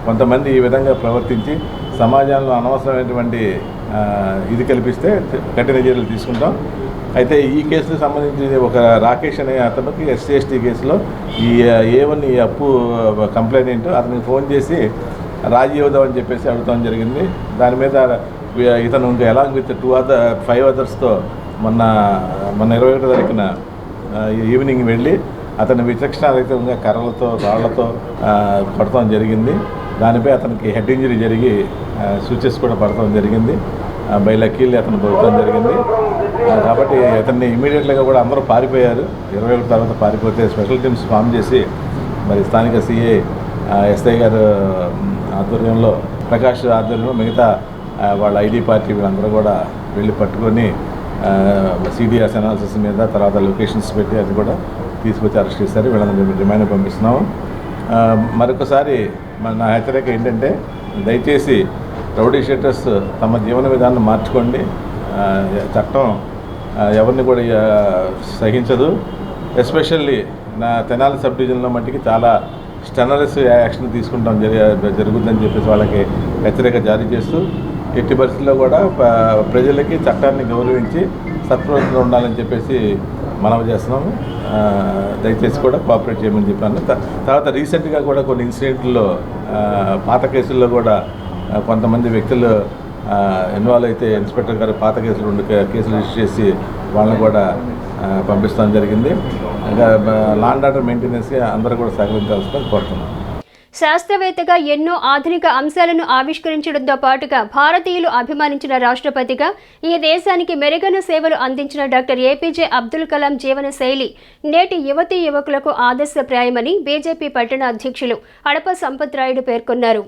Speaker 13: కొంతమంది ఈ విధంగా ప్రవర్తించి సమాజంలో అనవసరమైనటువంటి ఇది కల్పిస్తే కఠిన చర్యలు తీసుకుంటాం. అయితే ఈ కేసుకు సంబంధించి ఒక రాకేష్ అనే అతనికి SC/ST కేసులో ఈ A1 ఈ అప్పు కంప్లైంట్ అతనికి ఫోన్ చేసి రాజీ అవుదామని చెప్పేసి అడుగుతాం జరిగింది. దాని మీద ఇతను ఇంకా ఎలాంగ్ విత్ 5 అదర్స్తో మొన్న 21వ తారీఖున ఈవినింగ్ వెళ్ళి అతను విచక్షణారహితంగా కర్రలతో రాళ్లతో పడతాం జరిగింది. దానిపై అతనికి హెడ్ ఇంజరీ జరిగి స్విచెస్ కూడా పడతాం జరిగింది. బై లక్కీలీ అతను పోవడం జరిగింది. కాబట్టి అతన్ని ఇమీడియట్గా కూడా అందరూ పారిపోయారు. 21 తర్వాత పారిపోతే స్పెషల్ టీమ్స్ ఫామ్ చేసి మరి స్థానిక సిఐ ఎస్ఐ గారు ఆధ్వర్యంలో ప్రకాష్ ఆధ్వర్యంలో మిగతా వాళ్ళ ఐడి పార్టీ వీళ్ళందరూ కూడా వెళ్ళి పట్టుకొని CDS అనాలిసిస్ మీద తర్వాత లొకేషన్స్ పెట్టి అది కూడా తీసుకొచ్చి అరెస్ట్ చేశారు. వీళ్ళందరూ రిమైండ్ పంపిస్తున్నాము. మరొకసారి నా హెచ్చరిక ఏంటంటే దయచేసి రౌడీ షీటర్స్ తమ జీవన విధానం మార్చుకోండి. చట్టం ఎవరిని కూడా సహించదు. ఎస్పెషల్లీ నా తెనాలి సబ్ డివిజన్లో మట్టికి చాలా స్టెనరస్ యాక్షన్ తీసుకుంటాం జరుగుతుందని చెప్పేసి వాళ్ళకి హెచ్చరిక జారీ చేస్తూ ఎట్టి పరిస్థితుల్లో కూడా ప్రజలకి చట్టాన్ని గౌరవించి సత్ప్రవర్తనలో ఉండాలని చెప్పేసి మనవి చేస్తున్నాము. దయచేసి కూడా కోఆపరేట్ చేయమని చెప్పాను. తర్వాత రీసెంట్గా కూడా కొన్ని ఇన్సిడెంట్లో పాత కేసుల్లో కూడా కొంతమంది వ్యక్తులు ఇన్వాల్వ్ అయితే ఇన్స్పెక్టర్ గారు పాత కేసులు 2 కేసులు రిజిస్టర్ చేసి వాళ్ళని కూడా పంపిస్తాం జరిగింది. ఇంకా లా అండ్ ఆర్డర్ మెయింటెనెన్స్గా అందరూ కూడా సహకరించాల్సిందని కోరుతున్నాం.
Speaker 1: శాస్త్రవేత్తగా ఎన్నో ఆధునిక అంశాలను ఆవిష్కరించడంతో పాటుగా భారతీయులు అభిమానించిన రాష్ట్రపతిగా ఈ దేశానికి మెరుగైన సేవలు అందించిన డాక్టర్ ఏపీజే అబ్దుల్ కలాం జీవన శైలి నేటి యువతీ యువకులకు ఆదర్శప్రాయమని బీజేపీ పట్టణ అధ్యక్షులు అడప సంపత్ రాయుడు పేర్కొన్నారు.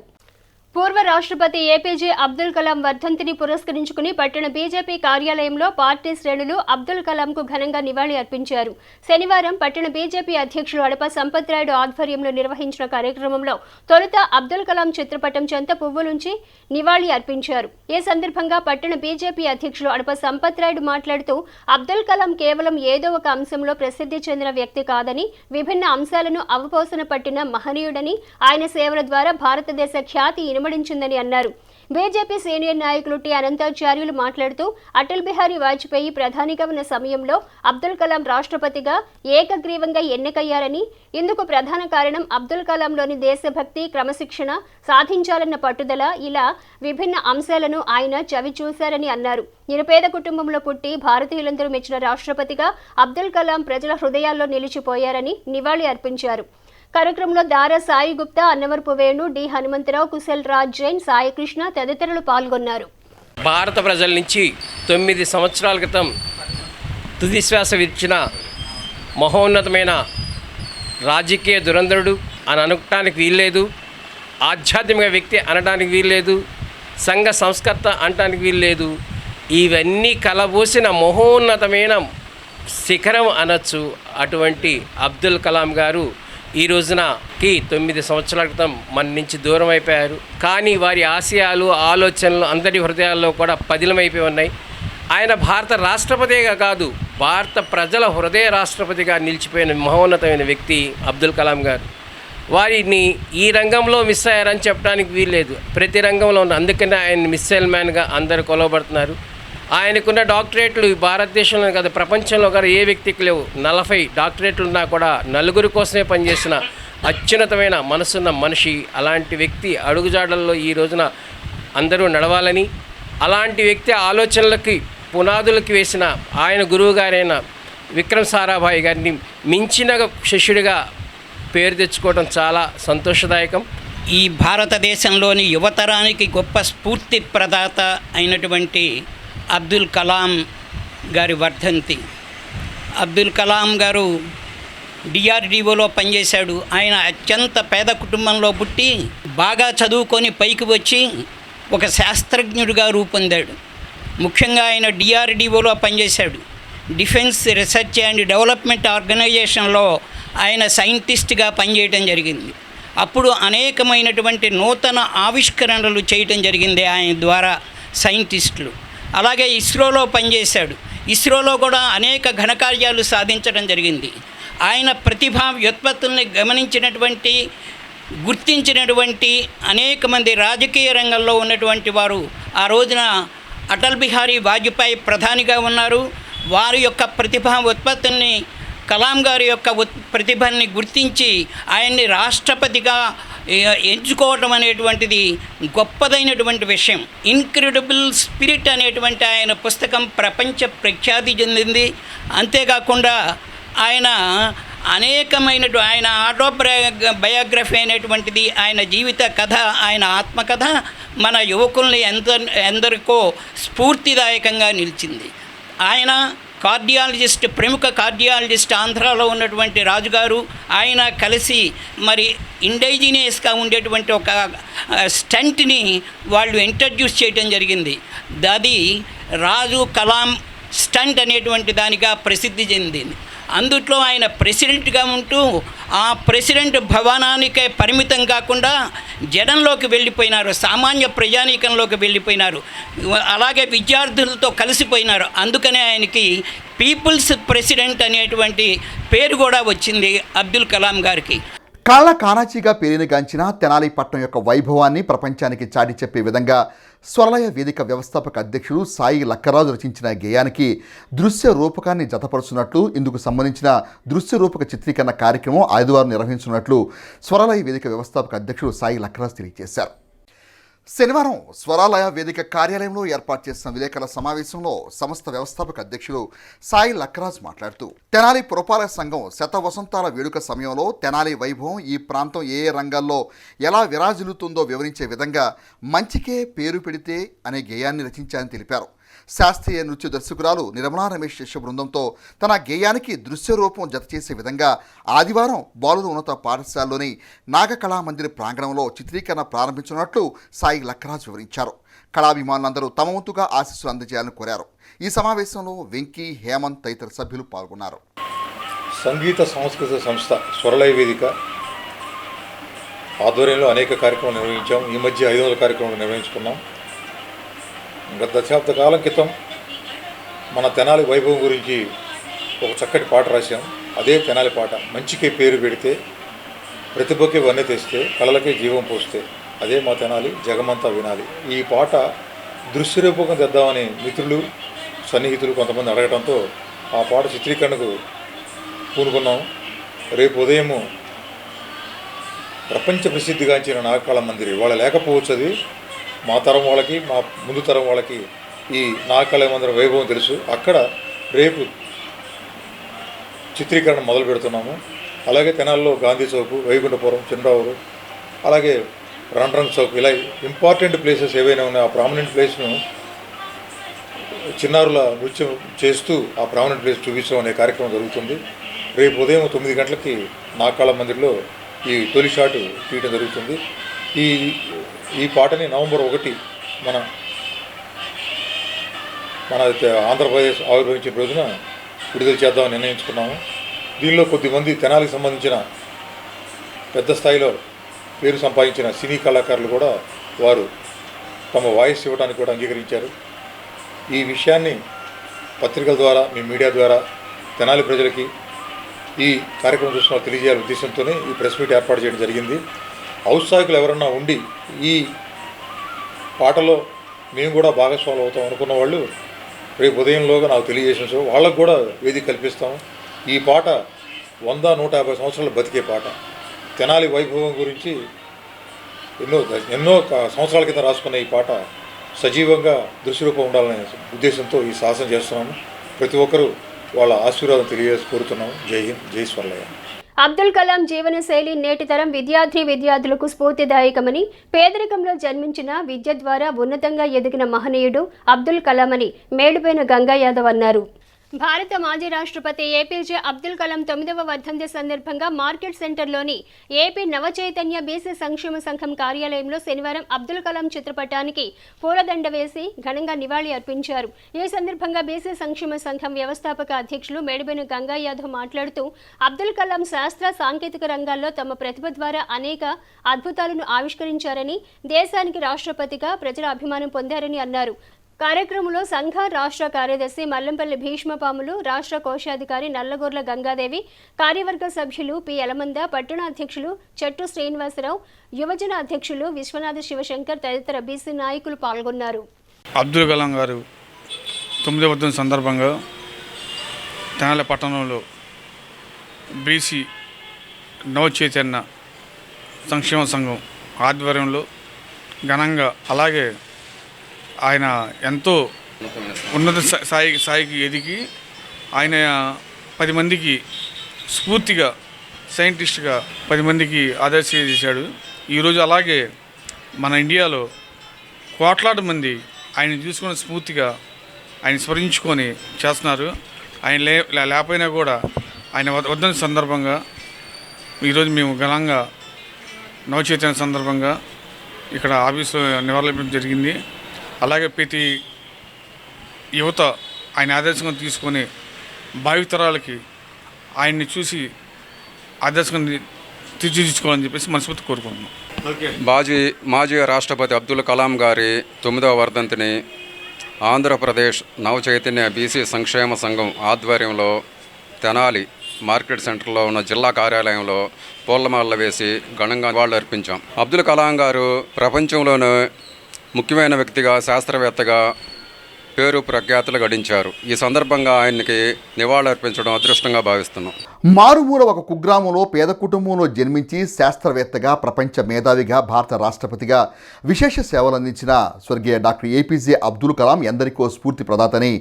Speaker 1: పూర్వ రాష్ట్రపతి ఏపీజే అబ్దుల్ కలాం వర్ధంతిని పురస్కరించుకుని పట్టణ బీజేపీ కార్యాలయంలో పార్టీ శ్రేణులు అబ్దుల్ కలాంకు ఘనంగా నివాళి అర్పించారు. శనివారం పట్టణ బీజేపీ అధ్యక్షులు అడప సంపత్ రాయుడు ఆధ్వర్యంలో నిర్వహించిన కార్యక్రమంలో తొలుత అబ్దుల్ కలాం చిత్రపటం చెంత పువ్వులుంచి నివాళి అర్పించారు. ఈ సందర్భంగా పట్టణ బీజేపీ అధ్యక్షులు అడప సంపత్ రాయుడు మాట్లాడుతూ అబ్దుల్ కలాం కేవలం ఏదో ఒక అంశంలో ప్రసిద్ధి చెందిన వ్యక్తి కాదని, విభిన్న అంశాలను అవపోసన పట్టిన మహనీయుడని, ఆయన సేవల ద్వారా భారతదేశ ఖ్యాతి ఇనుమడించిందని అన్నారు. బీజేపీ సీనియర్ నాయకులు టి అనంతాచార్యులు మాట్లాడుతూ అటల్ బిహారీ వాజ్పేయి ప్రధానిగా ఉన్న సమయంలో అబ్దుల్ కలాం రాష్ట్రపతిగా ఏకగ్రీవంగా ఎన్నికయ్యారని, ఇందుకు ప్రధాన కారణం అబ్దుల్ కలాంలోని దేశభక్తి, క్రమశిక్షణ, సాధించాలన్న పట్టుదల, ఇలా విభిన్న అంశాలను ఆయన చవి చూశారని అన్నారు. నిరుపేద కుటుంబంలో పుట్టి భారతీయులందరూ మెచ్చిన రాష్ట్రపతిగా అబ్దుల్ కలాం ప్రజల హృదయాల్లో నిలిచిపోయారని నివాళి అర్పించారు. కార్యక్రమంలో దారా సాయి గుప్తా, అన్నవరపు వేణు, డి హనుమంతరావు, కుశల్ రాజ్ జైన్, సాయి కృష్ణ తదితరులు పాల్గొన్నారు.
Speaker 14: భారత ప్రజల నుంచి 9 సంవత్సరాల క్రితం తుది శ్వాస విడిచిన మహోన్నతమైన రాజకీయ దురంధరుడు అని అనటానికి వీల్లేదు, ఆధ్యాత్మిక వ్యక్తి అనడానికి వీల్లేదు, సంఘ సంస్కర్త అనటానికి వీల్లేదు. ఇవన్నీ కలబోసిన మహోన్నతమైన శిఖరం అనొచ్చు. అటువంటి అబ్దుల్ కలాం గారు ఈ రోజునకి 9 సంవత్సరాల క్రితం మన నుంచి దూరం అయిపోయారు. కానీ వారి ఆశయాలు, ఆలోచనలు అందరి హృదయాల్లో కూడా పదిలమైపోయి ఉన్నాయి. ఆయన భారత రాష్ట్రపతిగా కాదు, భారత ప్రజల హృదయ రాష్ట్రపతిగా నిలిచిపోయిన మహోన్నతమైన వ్యక్తి అబ్దుల్ కలాం గారు. వారిని ఈ రంగంలో మిస్ అయ్యారని చెప్పడానికి వీల్లేదు, ప్రతి రంగంలో ఉన్న. అందుకనే ఆయన మిస్సైల్ మ్యాన్గా అందరు కొలవబడుతున్నారు. ఆయనకున్న డాక్టరేట్లు భారతదేశంలో కాదు, ప్రపంచంలో కూడా ఏ వ్యక్తికి లేవు. 40 డాక్టరేట్లు ఉన్నా కూడా నలుగురి కోసమే పనిచేసిన అత్యున్నతమైన మనసున్న మనిషి. అలాంటి వ్యక్తి అడుగుజాడల్లో ఈ రోజున అందరూ నడవాలని, అలాంటి వ్యక్తి ఆలోచనలకి పునాదులకి వేసిన ఆయన గురువుగారైన విక్రమ్ సారాభాయ్ గారిని మించిన శిష్యుడిగా పేరు తెచ్చుకోవడం చాలా సంతోషదాయకం.
Speaker 15: ఈ భారతదేశంలోని యువతరానికి గొప్ప స్ఫూర్తి ప్రదాత అయినటువంటి అబ్దుల్ కలాం గారి వర్ధంతి. అబ్దుల్ కలాం గారు డిఆర్డిఓలో పనిచేశాడు. ఆయన అత్యంత పేద కుటుంబంలో పుట్టి బాగా చదువుకొని పైకి వచ్చి ఒక శాస్త్రజ్ఞుడిగా రూపొందాడు. ముఖ్యంగా ఆయన డిఆర్డిఓలో పనిచేశాడు. డిఫెన్స్ రీసెర్చ్ అండ్ డెవలప్మెంట్ ఆర్గనైజేషన్లో ఆయన సైంటిస్ట్గా పనిచేయడం జరిగింది. అప్పుడు అనేకమైనటువంటి నూతన ఆవిష్కరణలు చేయటం జరిగింది ఆయన ద్వారా సైంటిస్టులు. అలాగే ఇస్రోలో పనిచేశాడు. ఇస్రోలో కూడా అనేక ఘనకార్యాలు సాధించడం జరిగింది. ఆయన ప్రతిభా వ్యుత్పత్తుల్ని గమనించినటువంటి, గుర్తించినటువంటి అనేక మంది రాజకీయ రంగంలో ఉన్నటువంటి వారు ఆ రోజున అటల్ బిహారీ వాజ్పేయి ప్రధానిగా ఉన్నారు. వారి యొక్క ప్రతిభా ఉత్పత్తుల్ని, కలాం గారి యొక్క ప్రతిభని గుర్తించి ఆయన్ని రాష్ట్రపతిగా ఎంచుకోవటం అనేటువంటిది గొప్పదైనటువంటి విషయం. ఇన్క్రెడిబుల్ స్పిరిట్ అనేటువంటి ఆయన పుస్తకం ప్రపంచ ప్రఖ్యాతి చెందింది. అంతేకాకుండా ఆయన ఆయన ఆటోబయోగ్రఫీ అనేటువంటిది, ఆయన జీవిత కథ, ఆయన ఆత్మకథ మన యువకుల్ని ఎందరికో స్ఫూర్తిదాయకంగా నిలిచింది. ఆయన కార్డియాలజిస్ట్, ప్రముఖ కార్డియాలజిస్ట్ ఆంధ్రాలో ఉన్నటువంటి రాజుగారు, ఆయన కలిసి మరి ఇండైజినియస్గా ఉండేటువంటి ఒక స్టంట్ని వాళ్ళు ఇంట్రడ్యూస్ చేయడం జరిగింది. అది రాజు కలాం స్టంట్ అనేటువంటి దానిగా ప్రసిద్ధి చెందింది. అందుట్లో ఆయన ప్రెసిడెంట్గా ఉంటూ ఆ ప్రెసిడెంట్ భవనానికే పరిమితం కాకుండా జనంలోకి వెళ్ళిపోయినారు, సామాన్య ప్రజానీకంలోకి వెళ్ళిపోయినారు, అలాగే విద్యార్థులతో కలిసిపోయినారు. అందుకనే ఆయనకి పీపుల్స్ ప్రెసిడెంట్ అనేటువంటి పేరు కూడా వచ్చింది అబ్దుల్ కలాం గారికి.
Speaker 16: కాళ్ళ కానాచీగా పేరునిగాంచిన తెనాలి పట్టణం యొక్క వైభవాన్ని ప్రపంచానికి చాటి చెప్పే విధంగా స్వరలయ వేదిక వ్యవస్థాపక అధ్యక్షుడు సాయి లక్కరాజు రచించిన గేయానికి దృశ్య రూపకాన్ని జతపరుచున్నట్లు, ఇందుకు సంబంధించిన దృశ్య రూపక చిత్రీకరణ కార్యక్రమం ఆదివారం నిర్వహించున్నట్లు స్వరలయ వేదిక వ్యవస్థాపక అధ్యక్షుడు సాయి లక్కరాజు తెలియజేశారు. శనివారం స్వరాలయ వేదిక కార్యాలయంలో ఏర్పాటు చేసిన విలేకరుల సమావేశంలో సంస్థ వ్యవస్థాపక అధ్యక్షులు సాయి లక్కరాజ్ మాట్లాడుతూ తెనాలి పురపాలక సంఘం శత వసంతాల వేడుక సమయంలో తెనాలి వైభవం ఈ ప్రాంతం ఏ ఏ రంగాల్లో ఎలా విరాజిల్లుతుందో వివరించే విధంగా మంచికే పేరు పెడితే అనే గేయాన్ని రచించారని తెలిపారు. శాస్త్రీయ నృత్య దర్శకురాలు నిర్మలా రమేష్ శిష్య బృందంతో తన గేయానికి దృశ్య రూపం జత చేసే విధంగా ఆదివారం బాలుర ఉన్నత పాఠశాలలోని నాగకళామందిర్ ప్రాంగణంలో చిత్రీకరణ ప్రారంభించనున్నట్లు సాయి లక్కరాజ్ వివరించారు. కళాభిమానులందరూ తమ వంతుగా ఆశీస్సులు అందజేయాలని కోరారు. ఈ సమావేశంలో వెంకీ, హేమంత్ తదితర సభ్యులు పాల్గొన్నారు.
Speaker 17: సంగీత సాంస్కృతిక సంస్థ స్వరలయ వేదిక ఆధ్వర్యంలో అనేక కార్యక్రమాలు నిర్వహించాం. ఈ మధ్య 500 కార్యక్రమాలు నిర్వహించుకున్నాం. గత దశాబ్ద కాలం క్రితం మన తెనాలి వైభవం గురించి ఒక చక్కటి పాట రాశాం. అదే తెనాలి పాట. మంచికే పేరు పెడితే, ప్రతిభకి వన్నె తెస్తే, కళలకే జీవం పోస్తే, అదే మా తెనాలి జగమంతా వినాలి. ఈ పాట దృశ్యరూపకం తెద్దామని మిత్రులు, సన్నిహితులు కొంతమంది అడగడంతో ఆ పాట చిత్రీకరణకు పూనుకున్నాం. రేపు ఉదయము ప్రపంచ ప్రసిద్ధిగాంచిన నాగకళామందిర్ ఇవాళ లేకపోవచ్చు. అది మా తరం వాళ్ళకి, మా ముందు తరం వాళ్ళకి ఈ నాగకళామందిర్ వైభవం తెలుసు. అక్కడ రేపు చిత్రీకరణ మొదలు పెడుతున్నాము. అలాగే తెనాల్లో గాంధీ చౌక్, వైకుంఠపురం, చిన్నరావురు, అలాగే రణరంగ్ చౌక్, ఇలా ఇంపార్టెంట్ ప్లేసెస్ ఏవైనా ఉన్నాయో ఆ ప్రామినెంట్ ప్లేస్ను చిన్నారుల నృత్యం చేస్తూ ఆ ప్రామినెంట్ ప్లేస్ చూపించడం అనే కార్యక్రమం జరుగుతుంది. రేపు ఉదయం 9 గంటలకి నాగకళామందిర్లో ఈ తొలి షాటు తీయడం జరుగుతుంది. ఈ పాటని నవంబర్ 1 మన ఆంధ్రప్రదేశ్ ఆవిర్భవించిన రోజున విడుదల చేద్దామని నిర్ణయించుకున్నాము. దీనిలో కొద్దిమంది తెనాలికి సంబంధించిన పెద్ద స్థాయిలో పేరు సంపాదించిన సినీ కళాకారులు కూడా వారు తమ వాయిస్ ఇవ్వడానికి కూడా అంగీకరించారు. ఈ విషయాన్ని పత్రికల ద్వారా, మీ మీడియా ద్వారా తెనాలి ప్రజలకి ఈ కార్యక్రమం చూస్తున్న తెలియజేయాలనే ఉద్దేశంతోనే ఈ ప్రెస్ మీట్ ఏర్పాటు చేయడం జరిగింది. ఔత్సాహికులు ఎవరన్నా ఉండి ఈ పాటలో మేము కూడా భాగస్వాములు అవుతాం అనుకున్న వాళ్ళు రేపు ఉదయంలోగా నాకు తెలియజేసిన వాళ్ళకు కూడా వేదిక కల్పిస్తాము. ఈ పాట 100-150 సంవత్సరాలు బతికే పాట. తెనాలి వైభవం గురించి ఎన్నో సంవత్సరాల క్రితం రాసుకున్న ఈ పాట సజీవంగా దృశ్యరూపం ఉండాలనే ఉద్దేశంతో ఈ సాహసం చేస్తున్నాము. ప్రతి ఒక్కరూ వాళ్ళ ఆశీర్వాదం తెలియజేసి కోరుతున్నాము. జై హింద్, జై స్వర్లయ.
Speaker 1: అబ్దుల్ కలాం జీవనశైలి నేటి తరం విద్యార్థులకు స్ఫూర్తిదాయకమని, పేదరికంలో జన్మించిన విద్య ద్వారా ఉన్నతంగా ఎదిగిన మహనీయుడు అబ్దుల్ కలాం అని మేడిపోయిన గంగా యాదవ్ అన్నారు. భారత మాజీ రాష్ట్రపతి ఏపీజే అబ్దుల్ కలాం 9వ వర్ధంతి సందర్భంగా మార్కెట్ సెంటర్లోని ఏపీ నవచైతన్య బీసీ సంక్షేమ సంఘం కార్యాలయంలో శనివారం అబ్దుల్ కలాం చిత్రపటానికి పూలదండ వేసి ఘనంగా నివాళి అర్పించారు. ఈ సందర్భంగా బీసీ సంక్షేమ సంఘం వ్యవస్థాపక అధ్యక్షులు మేడిబెను గంగా యాదవ్ మాట్లాడుతూ అబ్దుల్ కలాం శాస్త్ర సాంకేతిక రంగాల్లో తమ ప్రతిభ ద్వారా అనేక అద్భుతాలను ఆవిష్కరించారని, దేశానికి రాష్ట్రపతిగా ప్రజల అభిమానం పొందారని అన్నారు. కార్యక్రమంలో సంఘ రాష్ట్ర కార్యదర్శి మల్లంపల్లి భీష్మపాములు, రాష్ట్ర కోశాధికారి నల్లగొర్ల గంగాదేవి, కార్యవర్గ సభ్యులు పి యలమంద, పట్టణ అధ్యక్షులు చెట్టు శ్రీనివాసరావు, యువజన అధ్యక్షులు విశ్వనాథ శివశంకర్ తదితర బీసీ నాయకులు పాల్గొన్నారు.
Speaker 18: అబ్దుల్ కలాం గారు 9వ వర్ధంతి సందర్భంగా తెనాలి పట్టణంలో బీసీ నవచైతన్య సంక్షేమ సంఘం ఆధ్వర్యంలో ఘనంగా, అలాగే ఆయన ఎంతో ఉన్నత స్థాయికి ఎదిగి ఆయన 10 మందికి స్ఫూర్తిగా, సైంటిస్ట్గా 10 మందికి ఆదర్శం చేశాడు. ఈరోజు అలాగే మన ఇండియాలో కోట్లాది మంది ఆయన తీసుకున్న స్ఫూర్తిగా ఆయన స్మరించుకొని చేస్తున్నారు. ఆయన లేకపోయినా కూడా ఆయన వర్ధంతి సందర్భంగా ఈరోజు మేము ఘనంగా నవచైతన్య సందర్భంగా ఇక్కడ ఆఫీసులో నివాళులర్పించడం జరిగింది. అలాగే ప్రతి యువత ఆయన ఆదర్శంగా తీసుకొని భావితరాలకి ఆయన్ని చూసి ఆదర్శంగా తీర్చిదిద్దుకోవాలని చెప్పేసి మనస్ఫూర్తి కోరుకుంటున్నాం.
Speaker 19: మాజీ రాష్ట్రపతి అబ్దుల్ కలాం గారి 9వ వర్ధంతిని ఆంధ్రప్రదేశ్ నవచైతన్య బీసీ సంక్షేమ సంఘం ఆధ్వర్యంలో తెనాలి మార్కెట్ సెంటర్లో ఉన్న జిల్లా కార్యాలయంలో పూలమాలలు వేసి ఘనంగా నివాళులు అర్పించాం. అబ్దుల్ కలాం గారు ప్రపంచంలోనే ముఖ్యమైన వ్యక్తిగా, శాస్త్రవేత్తగా పేరు ప్రఖ్యాతులు గడించారు. ఈ సందర్భంగా ఆయనకి నివాళులర్పించడం అదృష్టంగా భావిస్తున్నాం.
Speaker 16: మారుమూల ఒక కుగ్రామంలో పేద కుటుంబంలో జన్మించి శాస్త్రవేత్తగా, ప్రపంచ మేధావిగా, భారత రాష్ట్రపతిగా విశేష సేవలు అందించిన స్వర్గీయ డాక్టర్ ఏపీజే అబ్దుల్ కలాం ఎందరికో స్ఫూర్తి ప్రదాతని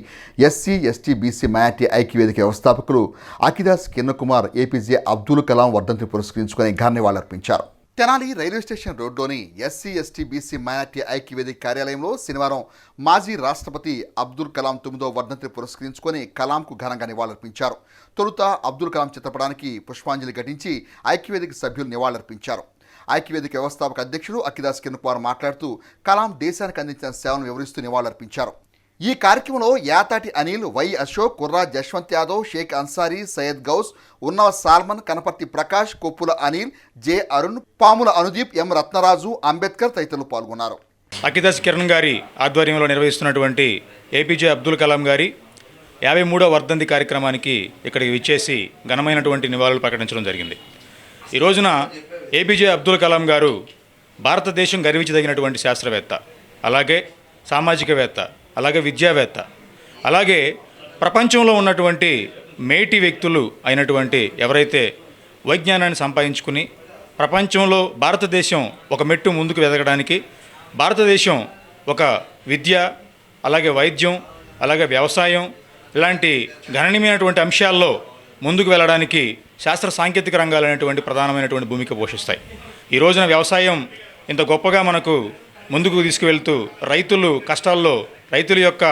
Speaker 16: ఎస్సీ, ఎస్టీ, బీసీ మైనార్టీ ఐక్యవేదిక వ్యవస్థాపకులు అకిదాస్ కిరణకుమార్ ఏపీజే అబ్దుల్ కలాం వర్ధంతి పురస్కరించుకుని ఘన నివాళులర్పించారు. తెనాలి రైల్వే స్టేషన్ రోడ్లోని ఎస్సీ, ఎస్టీ, బీసీ మైనార్టీ ఐక్యవేదిక కార్యాలయంలో శనివారం మాజీ రాష్ట్రపతి అబ్దుల్ కలాం 9వ వర్ధంతిని పురస్కరించుకొని కలాంకు ఘనంగా నివాళులర్పించారు. తొలుత అబ్దుల్ కలాం చిత్రపటానికి పుష్పాంజలి ఘటించి ఐక్యవేదిక సభ్యులు నివాళులర్పించారు. ఐక్యవేదిక వ్యవస్థాపక అధ్యక్షుడు అకిదాస్ కిరణకుమార్ మాట్లాడుతూ కలాం దేశానికి అందించిన సేవలను వివరిస్తూ నివాళులర్పించారు. ఈ కార్యక్రమంలో Yathati Anil, Y Ashok, Kurra Jaswanth Yadav, Sheikh Ansari, Syed Ghouse, Unnava Salmon, Kanaparthi Prakash, Koppula Anil, J Arun, Pamula Anudeep, M Ratnaraju, Ambedkar తదితరులు పాల్గొన్నారు.
Speaker 20: అకిదాస్ కిరణ్ గారి ఆధ్వర్యంలో నిర్వహిస్తున్నటువంటి ఏపీజే అబ్దుల్ కలాం గారి 53వ వర్ధంతి కార్యక్రమానికి ఇక్కడికి విచ్చేసి ఘనమైనటువంటి నివాళులు ప్రకటించడం జరిగింది. ఈ రోజున ఏపీజే అబ్దుల్ కలాం గారు భారతదేశం గర్వించదగినటువంటి శాస్త్రవేత్త, అలాగే సామాజికవేత్త, అలాగే విద్యావేత్త, అలాగే ప్రపంచంలో ఉన్నటువంటి మేటి వ్యక్తులు అయినటువంటి ఎవరైతే వైజ్ఞానాన్ని సంపాదించుకుని ప్రపంచంలో భారతదేశం ఒక మెట్టు ముందుకు ఎదగడానికి, భారతదేశం ఒక విద్య, అలాగే వైద్యం, అలాగే వ్యవసాయం ఇలాంటి గణనీయమైనటువంటి అంశాల్లో ముందుకు వెళ్ళడానికి శాస్త్ర సాంకేతిక రంగాలు అనేటువంటి ప్రధానమైనటువంటి భూమిక పోషిస్తాయి. ఈ రోజున వ్యవసాయం ఇంత గొప్పగా మనకు ముందుకు తీసుకువెళ్తూ రైతులు కష్టాల్లో, రైతుల యొక్క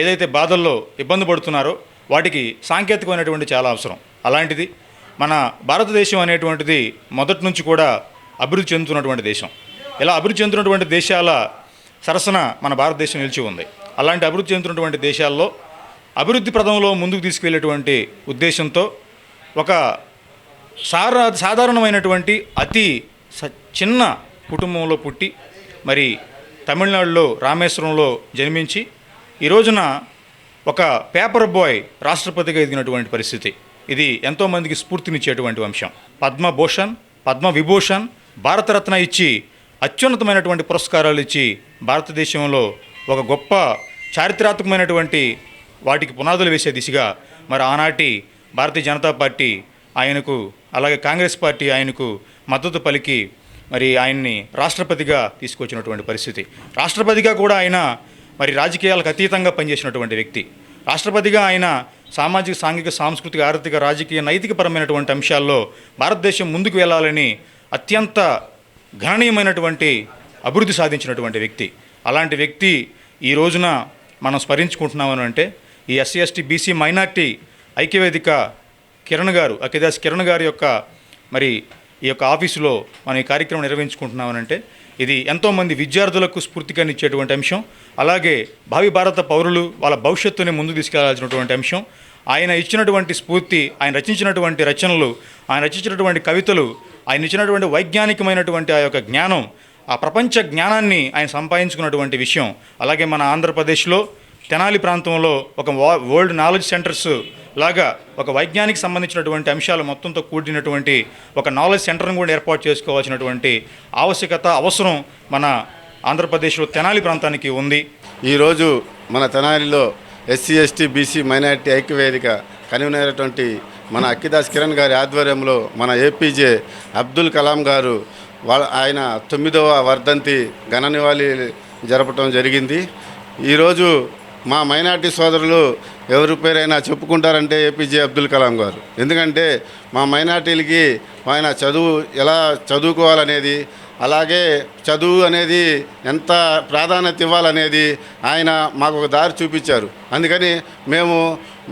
Speaker 20: ఏదైతే బాధల్లో ఇబ్బంది పడుతున్నారో వాటికి సాంకేతికమైనటువంటి చాలా అవసరం. అలాంటిది మన భారతదేశం అనేటువంటిది మొదటి నుంచి కూడా అభివృద్ధి చెందుతున్నటువంటి దేశం. ఇలా అభివృద్ధి చెందుతున్నటువంటి దేశాల సరసన మన భారతదేశం నిలిచి ఉంది. అలాంటి అభివృద్ధి చెందుతున్నటువంటి దేశాల్లో అభివృద్ధి ప్రదంలో ముందుకు తీసుకువెళ్ళేటువంటి ఉద్దేశంతో ఒక సాధారణమైనటువంటి అతి చిన్న కుటుంబంలో పుట్టి మరి తమిళనాడులో రామేశ్వరంలో జన్మించి ఈ రోజున ఒక పేపర్ బాయ్ రాష్ట్రపతిగా ఎదిగినటువంటి పరిస్థితి. ఇది ఎంతోమందికి స్ఫూర్తినిచ్చేటువంటి అంశం. పద్మభూషణ్, పద్మవిభూషణ్, భారతరత్న ఇచ్చి అత్యున్నతమైనటువంటి పురస్కారాలు ఇచ్చి భారతదేశంలో ఒక గొప్ప చారిత్రాత్మకమైనటువంటి వాటికి పునాదులు వేసే దిశగా మరి ఆనాటి భారతీయ జనతా పార్టీ ఆయనకు, అలాగే కాంగ్రెస్ పార్టీ ఆయనకు మద్దతు పలికి మరి ఆయన్ని రాష్ట్రపతిగా తీసుకొచ్చినటువంటి పరిస్థితి. రాష్ట్రపతిగా కూడా ఆయన మరి రాజకీయాలకు అతీతంగా పనిచేసినటువంటి వ్యక్తి. రాష్ట్రపతిగా ఆయన సామాజిక, సాంఘిక, సాంస్కృతిక, ఆర్థిక, రాజకీయ, నైతికపరమైనటువంటి అంశాల్లో భారతదేశం ముందుకు వెళ్ళాలని అత్యంత గణనీయమైనటువంటి అభివృద్ధి సాధించినటువంటి వ్యక్తి. అలాంటి వ్యక్తి ఈ రోజున మనం స్మరించుకుంటున్నామని అంటే ఈ ఎస్సీ, ఎస్టీ, బీసీ మైనార్టీ ఐక్యవేదిక కిరణ్ గారు, అకిదాస్ కిరణ్ గారి యొక్క మరి ఈ యొక్క ఆఫీసులో మనం ఈ కార్యక్రమం నిర్వహించుకుంటున్నామనంటే ఇది ఎంతోమంది విద్యార్థులకు స్ఫూర్తిగానిచ్చేటువంటి అంశం. అలాగే భావి భారత పౌరులు వాళ్ళ భవిష్యత్తుని ముందుకు తీసుకెళ్లాల్సినటువంటి అంశం. ఆయన ఇచ్చినటువంటి స్ఫూర్తి, ఆయన రచించినటువంటి రచనలు, ఆయన రచించినటువంటి కవితలు, ఆయన ఇచ్చినటువంటి వైజ్ఞానికమైనటువంటి ఆ యొక్క జ్ఞానం, ఆ ప్రపంచ జ్ఞానాన్ని ఆయన సంపాదించుకున్నటువంటి విషయం. అలాగే మన ఆంధ్రప్రదేశ్లో తెనాలి ప్రాంతంలో ఒక వరల్డ్ నాలెడ్జ్ సెంటర్స్ లాగా ఒక వైజ్ఞానికి సంబంధించినటువంటి అంశాలు మొత్తంతో కూడినటువంటి ఒక నాలెడ్జ్ సెంటర్ను కూడా ఏర్పాటు చేసుకోవాల్సినటువంటి ఆవశ్యకత, అవసరం మన ఆంధ్రప్రదేశ్లో తెనాలి ప్రాంతానికి ఉంది.
Speaker 21: ఈరోజు మన తెనాలిలో ఎస్సీ, ఎస్టీ, బీసీ మైనారిటీ ఐక్యవేదిక కన్వీనర్ మన అకిదాస్ కిరణ్ గారి ఆధ్వర్యంలో మన ఏపీజే అబ్దుల్ కలాం గారు ఆయన 9వ వర్ధంతి ఘన నివాళి జరపడం జరిగింది. ఈరోజు మా మైనార్టీ సోదరులు ఎవరి పేరైనా చెప్పుకుంటారంటే ఏపీజే అబ్దుల్ కలాం గారు. ఎందుకంటే మా మైనార్టీలకి ఆయన చదువు ఎలా చదువుకోవాలనేది, అలాగే చదువు అనేది ఎంత ప్రాధాన్యత ఇవ్వాలనేది ఆయన మాకు ఒక దారి చూపించారు. అందుకని మేము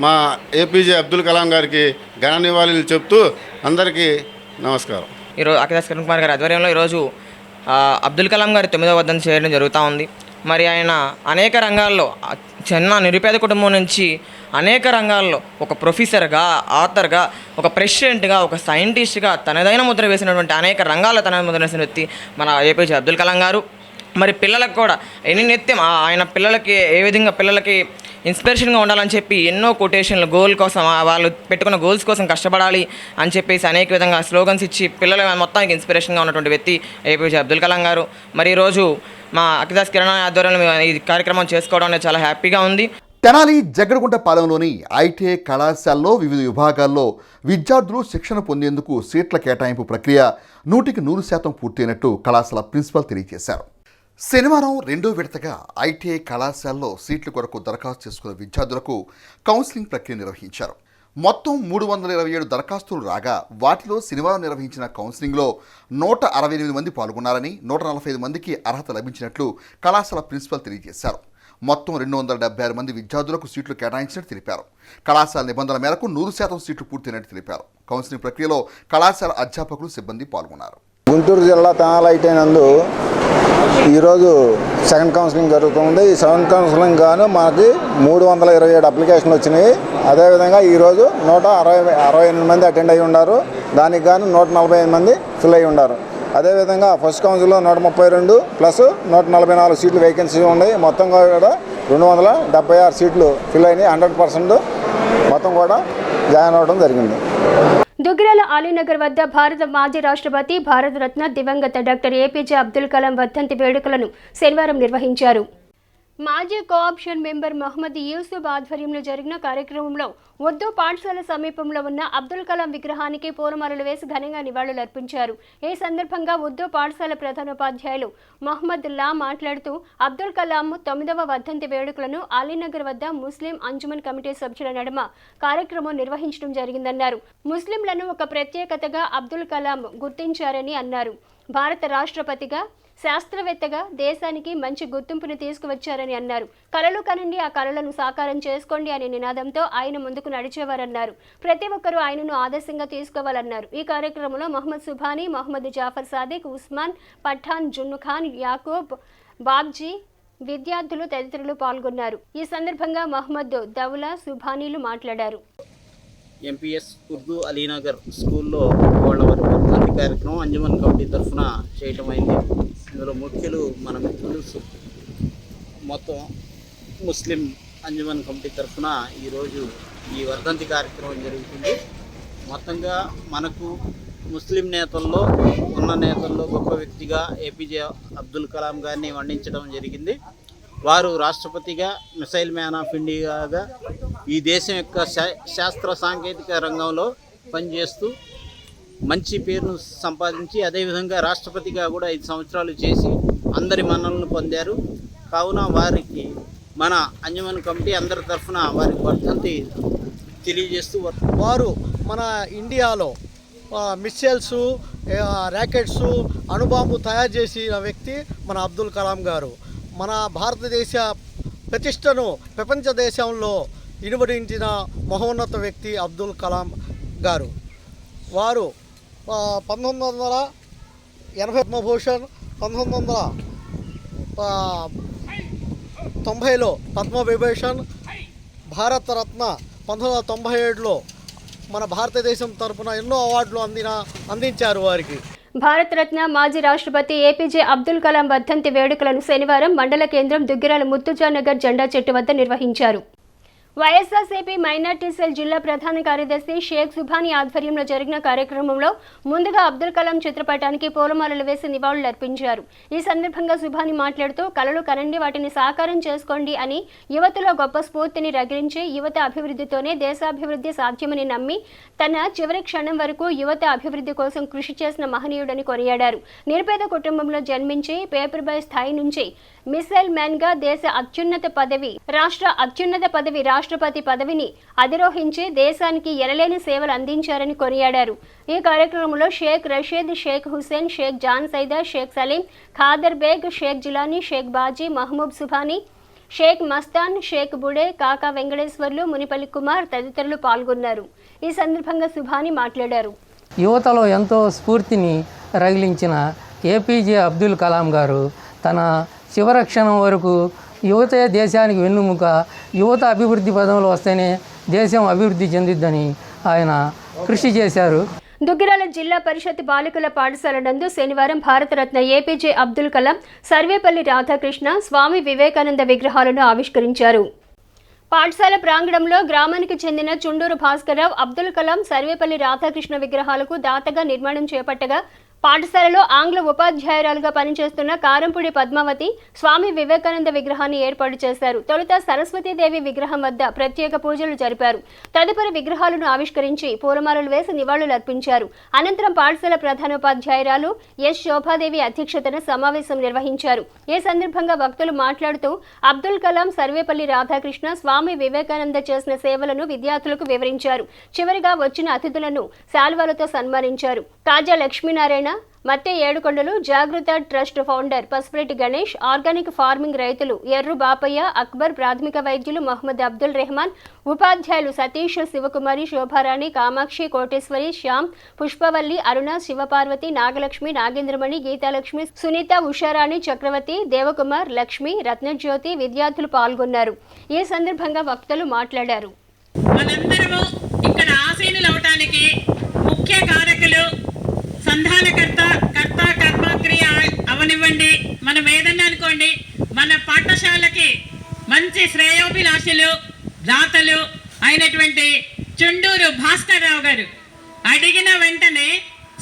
Speaker 21: మా ఏపీజే అబ్దుల్ కలాం గారికి ఘన నివాళులు చెప్తూ అందరికీ నమస్కారం.
Speaker 22: ఈరోజు అకిదాస్ కిరణ్ కుమార్ గారి ఆధ్వర్యంలో ఈరోజు అబ్దుల్ కలాం గారి 9వ వర్ధంతి చేయడం జరుగుతూ ఉంది. మరి ఆయన అనేక రంగాల్లో చిన్న నిరుపేద కుటుంబం నుంచి అనేక రంగాల్లో ఒక ప్రొఫెసర్గా, ఆథర్గా, ఒక ప్రెసిడెంట్గా, ఒక సైంటిస్ట్గా తనదైన ముద్ర వేసినటువంటి అనేక రంగాల్లో తనదైన ముద్ర వేసిన వ్యక్తి మన ఏపీజే అబ్దుల్ కలాం గారు. మరి పిల్లలకు కూడా నిత్యం ఆయన పిల్లలకి ఏ విధంగా పిల్లలకి ఇన్స్పిరేషన్గా ఉండాలని చెప్పి ఎన్నో కొటేషన్లు, గోల్ కోసం వాళ్ళు పెట్టుకున్న గోల్స్ కోసం కష్టపడాలి అని చెప్పేసి అనేక విధంగా స్లోగన్స్ ఇచ్చి పిల్లల మొత్తానికి ఇన్స్పిరేషన్గా ఉన్నటువంటి వ్యక్తి ఏపీజే అబ్దుల్ కలాం గారు. మరి ఈరోజు మా అక్కిదాస్ కిరణ్ ఆధ్వర్యంలో మేము ఈ కార్యక్రమం చేసుకోవడం అనేది చాలా హ్యాపీగా ఉంది.
Speaker 16: తెనాలి జగ్గడగుంట పాలెంలోని ఐటీఐ కళాశాలలో వివిధ విభాగాల్లో విద్యార్థులు శిక్షణ పొందేందుకు సీట్ల కేటాయింపు ప్రక్రియ 100% పూర్తయినట్టు కళాశాల ప్రిన్సిపల్ తెలియజేశారు. శనివారం 2వ విడతగా ఐటీఐ కళాశాలలో సీట్ల కొరకు దరఖాస్తు చేసుకున్న విద్యార్థులకు కౌన్సిలింగ్ ప్రక్రియ నిర్వహించారు. మొత్తం 327 దరఖాస్తులు రాగా వాటిలో శనివారం నిర్వహించిన కౌన్సిలింగ్లో 168 మంది పాల్గొన్నారని 145 మందికి అర్హత లభించినట్లు కళాశాల ప్రిన్సిపల్ తెలియజేశారు. మొత్తం 276 మంది విద్యార్థులకు సీట్లు కేటాయించినట్టు తెలిపారు. కళాశాల నిబంధనల మేరకు 100% సీట్లు పూర్తయినట్టు తెలిపారు. కౌన్సిలింగ్ ప్రక్రియలో కళాశాల అధ్యాపకులు సిబ్బంది పాల్గొన్నారు.
Speaker 2: గుంటూరు జిల్లా తెనాలి ఐటీఐ నందు ఈరోజు సెకండ్ కౌన్సిలింగ్ జరుగుతుంది. ఈ సెకండ్ కౌన్సిలింగ్ గాను మనకి 327 అప్లికేషన్లు వచ్చినాయి. అదేవిధంగా ఈరోజు 168 మంది అటెండ్ అయ్యి ఉన్నారు. దానికి గాను 145 మంది ఫిల్ అయ్యి ఉన్నారు. అదేవిధంగా ఫస్ట్ కౌన్సిల్లో 132 ప్లస్ 144 సీట్లు వేకెన్సీ ఉన్నాయి. మొత్తం కూడా 276 సీట్లు ఫిల్ అయినాయి. 100% మొత్తం కూడా జాయిన్ అవ్వడం జరిగింది.
Speaker 1: దుగ్గిరాల అలీనగర్ వద్ద భారత మాజీ రాష్ట్రపతి భారతరత్న దివంగత డాక్టర్ ఏపీజే అబ్దుల్ కలాం వర్ధంతి వేడుకలను శనివారం నిర్వహించారు. మాజీ కోఆప్షన్ మెంబర్ మహమ్మద్ యూసుఫ్ ఆధ్వర్యంలో జరిగిన కార్యక్రమంలో ఉర్దూ పాఠశాల సమీపంలో ఉన్న అబ్దుల్ కలాం విగ్రహానికి పూలమాలలు వేసి ఘనంగా నివాళులర్పించారు. ఈ సందర్భంగా ఉర్దూ పాఠశాల ప్రధానోపాధ్యాయులు మహమ్మద్ లా మాట్లాడుతూ అబ్దుల్ కలాం 9వ వర్ధంతి వేడుకలను అలీనగర్ వద్ద ముస్లిం అంజుమన్ కమిటీ సభ్యుల నడుమ కార్యక్రమం నిర్వహించడం జరిగిందన్నారు. ముస్లింలను ఒక ప్రత్యేకతగా అబ్దుల్ కలాం గుర్తించారని అన్నారు. భారత రాష్ట్రపతిగా, శాస్త్రవేత్తగా దేశానికి మంచి గుర్తింపును తీసుకువచ్చారని అన్నారు. కలలు కనండి, ఆ కలలను సాకారం చేసుకోండి అనే నినాదంతో ఆయన ముందుకు నడిచేవారన్నారు. ప్రతి ఒక్కరూ ఆయనను ఆదర్శంగా తీసుకోవాలన్నారు. ఈ కార్యక్రమంలో మహమ్మద్ సుభానీ, మహమ్మద్ జాఫర్ సాదిక్, ఉస్మాన్ పఠాన్, జున్ను ఖాన్, యాకూబ్, బాబ్జీ, విద్యార్థులు తదితరులు పాల్గొన్నారు. ఈ సందర్భంగా మహమ్మద్ దౌలా, సుభానీలు మాట్లాడారు.
Speaker 3: ఎంపీఎస్ ఉర్దూ అలీనగర్ స్కూల్లో వాళ్ళ వర్ధంతి కార్యక్రమం అంజుమన్ కమిటీ తరఫున చేయటం అయింది. ఇందులో ముఖ్యులు మన మిత్రులు మొత్తం ముస్లిం అంజుమన్ కమిటీ తరఫున ఈరోజు ఈ వర్ధంతి కార్యక్రమం జరుగుతుంది. మొత్తంగా మనకు ముస్లిం నేతల్లో గొప్ప వ్యక్తిగా ఏపీజే అబ్దుల్ కలాం గారిని వర్ణించడం జరిగింది. వారు రాష్ట్రపతిగా, మిసైల్ మ్యాన్ ఆఫ్ ఇండియాగా ఈ దేశం యొక్క శాస్త్ర సాంకేతిక రంగంలో పనిచేస్తూ మంచి పేరును సంపాదించి అదేవిధంగా రాష్ట్రపతిగా కూడా 5 సంవత్సరాలు చేసి అందరి మన్ననలను పొందారు. కావున వారికి మన అంజుమన్ కమిటీ అందరి తరఫున వారికి వర్ధంతి తెలియజేస్తూ
Speaker 23: వారు మన ఇండియాలో మిస్సైల్స్, ర్యాకెట్స్, అణుబాంబు తయారు చేసిన వ్యక్తి మన అబ్దుల్ కలాం గారు. మన భారతదేశ ప్రతిష్టను ప్రపంచ దేశంలో ఇనుమడించిన మహోన్నత వ్యక్తి అబ్దుల్ కలాం గారు. వారు 1980 పద్మభూషణ్, 1990లో పద్మవిభూషణ్, భారతరత్న 1997లో మన భారతదేశం తరపున ఎన్నో అవార్డులు అందించారు వారికి.
Speaker 1: భారతరత్న మాజీ రాష్ట్రపతి ఏపీజే అబ్దుల్ కలాం వర్ధంతి వేడుకలను శనివారం మండల కేంద్రం దుగ్గిరాల ముత్తుజానగర్ జెండా చెట్టు వద్ద నిర్వహించారు. వైఎస్ఆర్సీపీ మైనార్టీ సెల్ జిల్లా ప్రధాన కార్యదర్శి షేక్ సుభానీ ఆధ్వర్యంలో జరిగిన కార్యక్రమంలో ముందుగా అబ్దుల్ కలాం చిత్రపటానికి పూలమాలలు వేసి నివాళులర్పించారు. ఈ సందర్భంగా సుభానీ మాట్లాడుతూ కలలు కనండి, వాటిని సాకారం చేసుకోండి అని యువతలో గొప్ప స్ఫూర్తిని రగిలించి యువత అభివృద్ధితోనే దేశాభివృద్ధి సాధ్యమని నమ్మి తన చివరి క్షణం వరకు యువత అభివృద్ధి కోసం కృషి చేసిన మహనీయుడని కొనియాడారు. నిరుపేద కుటుంబంలో జన్మించి పేపర్ బాయ్ స్థాయి నుంచి మిసైల్ మ్యాన్ గా దేశ అత్యున్నత పదవి, రాష్ట్ర అత్యున్నత పదవి, రాష్ట్రపతి పదవిని అధిరోహించి దేశానికి ఎనలేని సేవలు అందించారని కొనియాడారు. ఈ కార్యక్రమంలో షేక్ రషీద్, షేక్ హుసేన్, షేక్ జాన్ సైదా, షేక్ సలీం, ఖాదర్ బేగ్, షేక్ జిలానీ, షేక్ బాజీ, మహమూబ్ సుభానీ, షేక్ మస్తాన్, షేక్ బుడే, కాకా వెంకటేశ్వర్లు, మునిపల్లి కుమార్ తదితరులు పాల్గొన్నారు. ఈ సందర్భంగా సుభానీ మాట్లాడారు.
Speaker 24: యువతలో ఎంతో స్ఫూర్తిని రగిలించిన ఏపీజే అబ్దుల్ కలాం గారు తన చివరి క్షణం వరకు యువతే దేశానికి వెన్నుముక, యువత అభివృద్ధి పదంలో వస్తేనే దేశం అభివృద్ధి చెందిద్దని ఆయన కృషి చేశారు.
Speaker 1: దుగ్గిరాల జిల్లా పరిషత్ బాలికల పాఠశాల నందు శనివారం భారతరత్న ఏపీజే అబ్దుల్ కలాం, సర్వేపల్లి రాధాకృష్ణ, స్వామి వివేకానంద విగ్రహాలను ఆవిష్కరించారు. పాఠశాల ప్రాంగణంలో గ్రామానికి చెందిన చుండూరు భాస్కర్రావు, అబ్దుల్ కలాం, సర్వేపల్లి రాధాకృష్ణ విగ్రహాలకు దాతగా నిర్మాణం చేపట్టగా పాఠశాలలో ఆంగ్ల ఉపాధ్యాయురాలుగా పనిచేస్తున్న కారంపూడి పద్మావతి స్వామి వివేకానంద విగ్రహాన్ని ఏర్పాటు చేశారు. తొలుత సరస్వతీదేవి విగ్రహం వద్ద ప్రత్యేక పూజలు జరిపారు. తదుపరి విగ్రహాలను ఆవిష్కరించి పూలమాలలు వేసి నివాళులు అర్పించారు. అనంతరం పాఠశాల ప్రధానోపాధ్యాయురాలు ఎస్ శోభాదేవి అధ్యక్షతన సమావేశం నిర్వహించారు. ఈ సందర్భంగా వక్తలు మాట్లాడుతూ అబ్దుల్ కలాం, సర్వేపల్లి రాధాకృష్ణ, స్వామి వివేకానంద చేసిన సేవలను విద్యార్థులకు వివరించారు. చివరిగా వచ్చిన అతిథులను శాల్వాలతో సన్మానించారు. Kaja Lakshminarayana, Matte Edukondalu, Jagruta trust founder Pasupureddy Ganesh, organic farming రైతులు ఎర్రు బాపయ్య, అక్బర్, ప్రాథమిక వైద్యులు మహమ్మద్ అబ్దుల్ రెహమాన్, ఉపాధ్యాయులు సతీష్, శివకుమారి, శోభారాణి, కామాక్షి, కోటేశ్వరి, శ్యామ్, పుష్పవల్లి, అరుణ, శివపార్వతి, నాగలక్ష్మి, నాగేంద్రమణి, గీతాలక్ష్మి, సునీత, ఉషారాణి, చక్రవర్తి, దేవకుమార్, లక్ష్మి, రత్నజ్యోతి విద్యార్థులు పాల్గొన్నారు. ఈ సందర్భంగా వక్తలు మాట్లాడారు.
Speaker 4: మనందరము ఇక్కడ ఆసీనులవటానికి ముఖ్య కారకులు సంధానకర్త, కర్త, కర్మక్రియ అవనివ్వండి, మనం ఏదన్నా అనుకోండి, మన పాఠశాలకి మంచి శ్రేయోభిలాషులు, దాతలు అయినటువంటి చుండూరు భాస్కర్ రావు గారు అడిగిన వెంటనే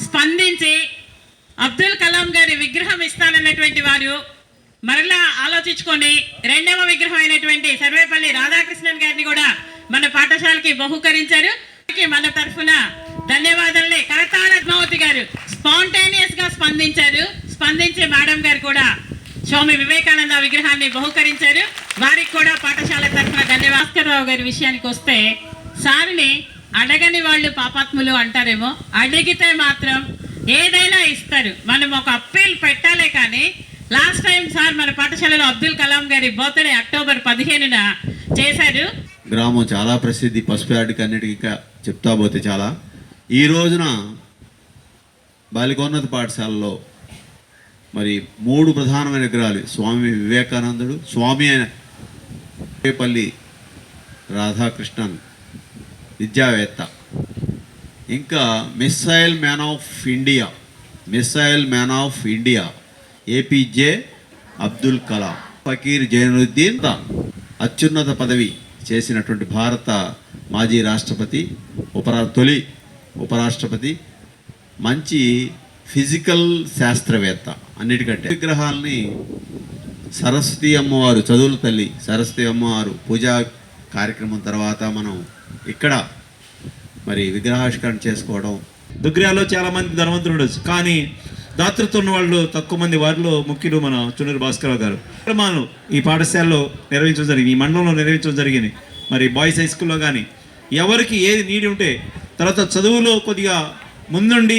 Speaker 4: స్పందించి అబ్దుల్ కలాం గారి విగ్రహం ఇస్తానన్నటువంటి వారు మరలా ఆలోచించుకొని రెండవ విగ్రహం అయినటువంటి సర్వేపల్లి రాధాకృష్ణన్ గారిని కూడా మన పాఠశాలకి బహుకరించారు. మన తరఫున ధన్యవాదాలని కరతాళ పద్మావతి గారు స్పాంటేనియస్ గా స్పందించి మేడం గారు కూడా స్వామి వివేకానంద విగ్రహాన్ని బహుకరించారు. వారికి కూడా పాఠశాల తరఫున ధన్యవాదాలు. భాస్కర్రావు గారి విషయానికి వస్తే, సార్ని అడగని వాళ్ళు పాపాత్ములు అంటారేమో, అడిగితే మాత్రం ఏదైనా ఇస్తారు. మనం ఒక అప్పీల్ పెట్టాలే కానీ, లాస్ట్ టైం సార్ మన పాఠశాలలో అబ్దుల్ కలాం గారి బర్త్డే అక్టోబర్ 15న చేశారు.
Speaker 5: గ్రామం చాలా ప్రసిద్ధి, పసుపు ఆటికి అన్నిటికీ చెప్తా పోతే చాలా. ఈ రోజున బాలికోన్నత పాఠశాలలో మరి 3 ప్రధానమైన విగ్రహాలు, స్వామి వివేకానందుడు, స్వామి పల్లి రాధాకృష్ణన్ విద్యావేత్త, ఇంకా missile man of India APJ Abdul Kalam, Fakir Jainuddin అత్యున్నత పదవి చేసినటువంటి భారత మాజీ రాష్ట్రపతి, తొలి ఉపరాష్ట్రపతి, మంచి ఫిజికల్ శాస్త్రవేత్త. అన్నిటికంటే విగ్రహాలని సరస్వతి అమ్మవారు, చదువుల తల్లి సరస్వతి అమ్మవారు పూజా కార్యక్రమం తర్వాత మనం ఇక్కడ మరి విగ్రహావిష్కరణ చేసుకోవడం.
Speaker 20: దుగ్గ్రాలో చాలామంది ధనవంతులు ఉండొచ్చు, కానీ దాతృత్వం ఉన్న వాళ్ళు తక్కువ మంది. వారిలో ముఖ్యులు మన చుండూరు భాస్కరరావు గారు. కార్యక్రమాలు ఈ పాఠశాలలో నిర్వహించడం జరిగింది, ఈ మండలంలో నిర్వహించడం జరిగింది. మరి బాయ్స్ హై స్కూల్లో కానీ ఎవరికి ఏది నీడి ఉంటే, తర్వాత చదువులో కొద్దిగా ముందుండి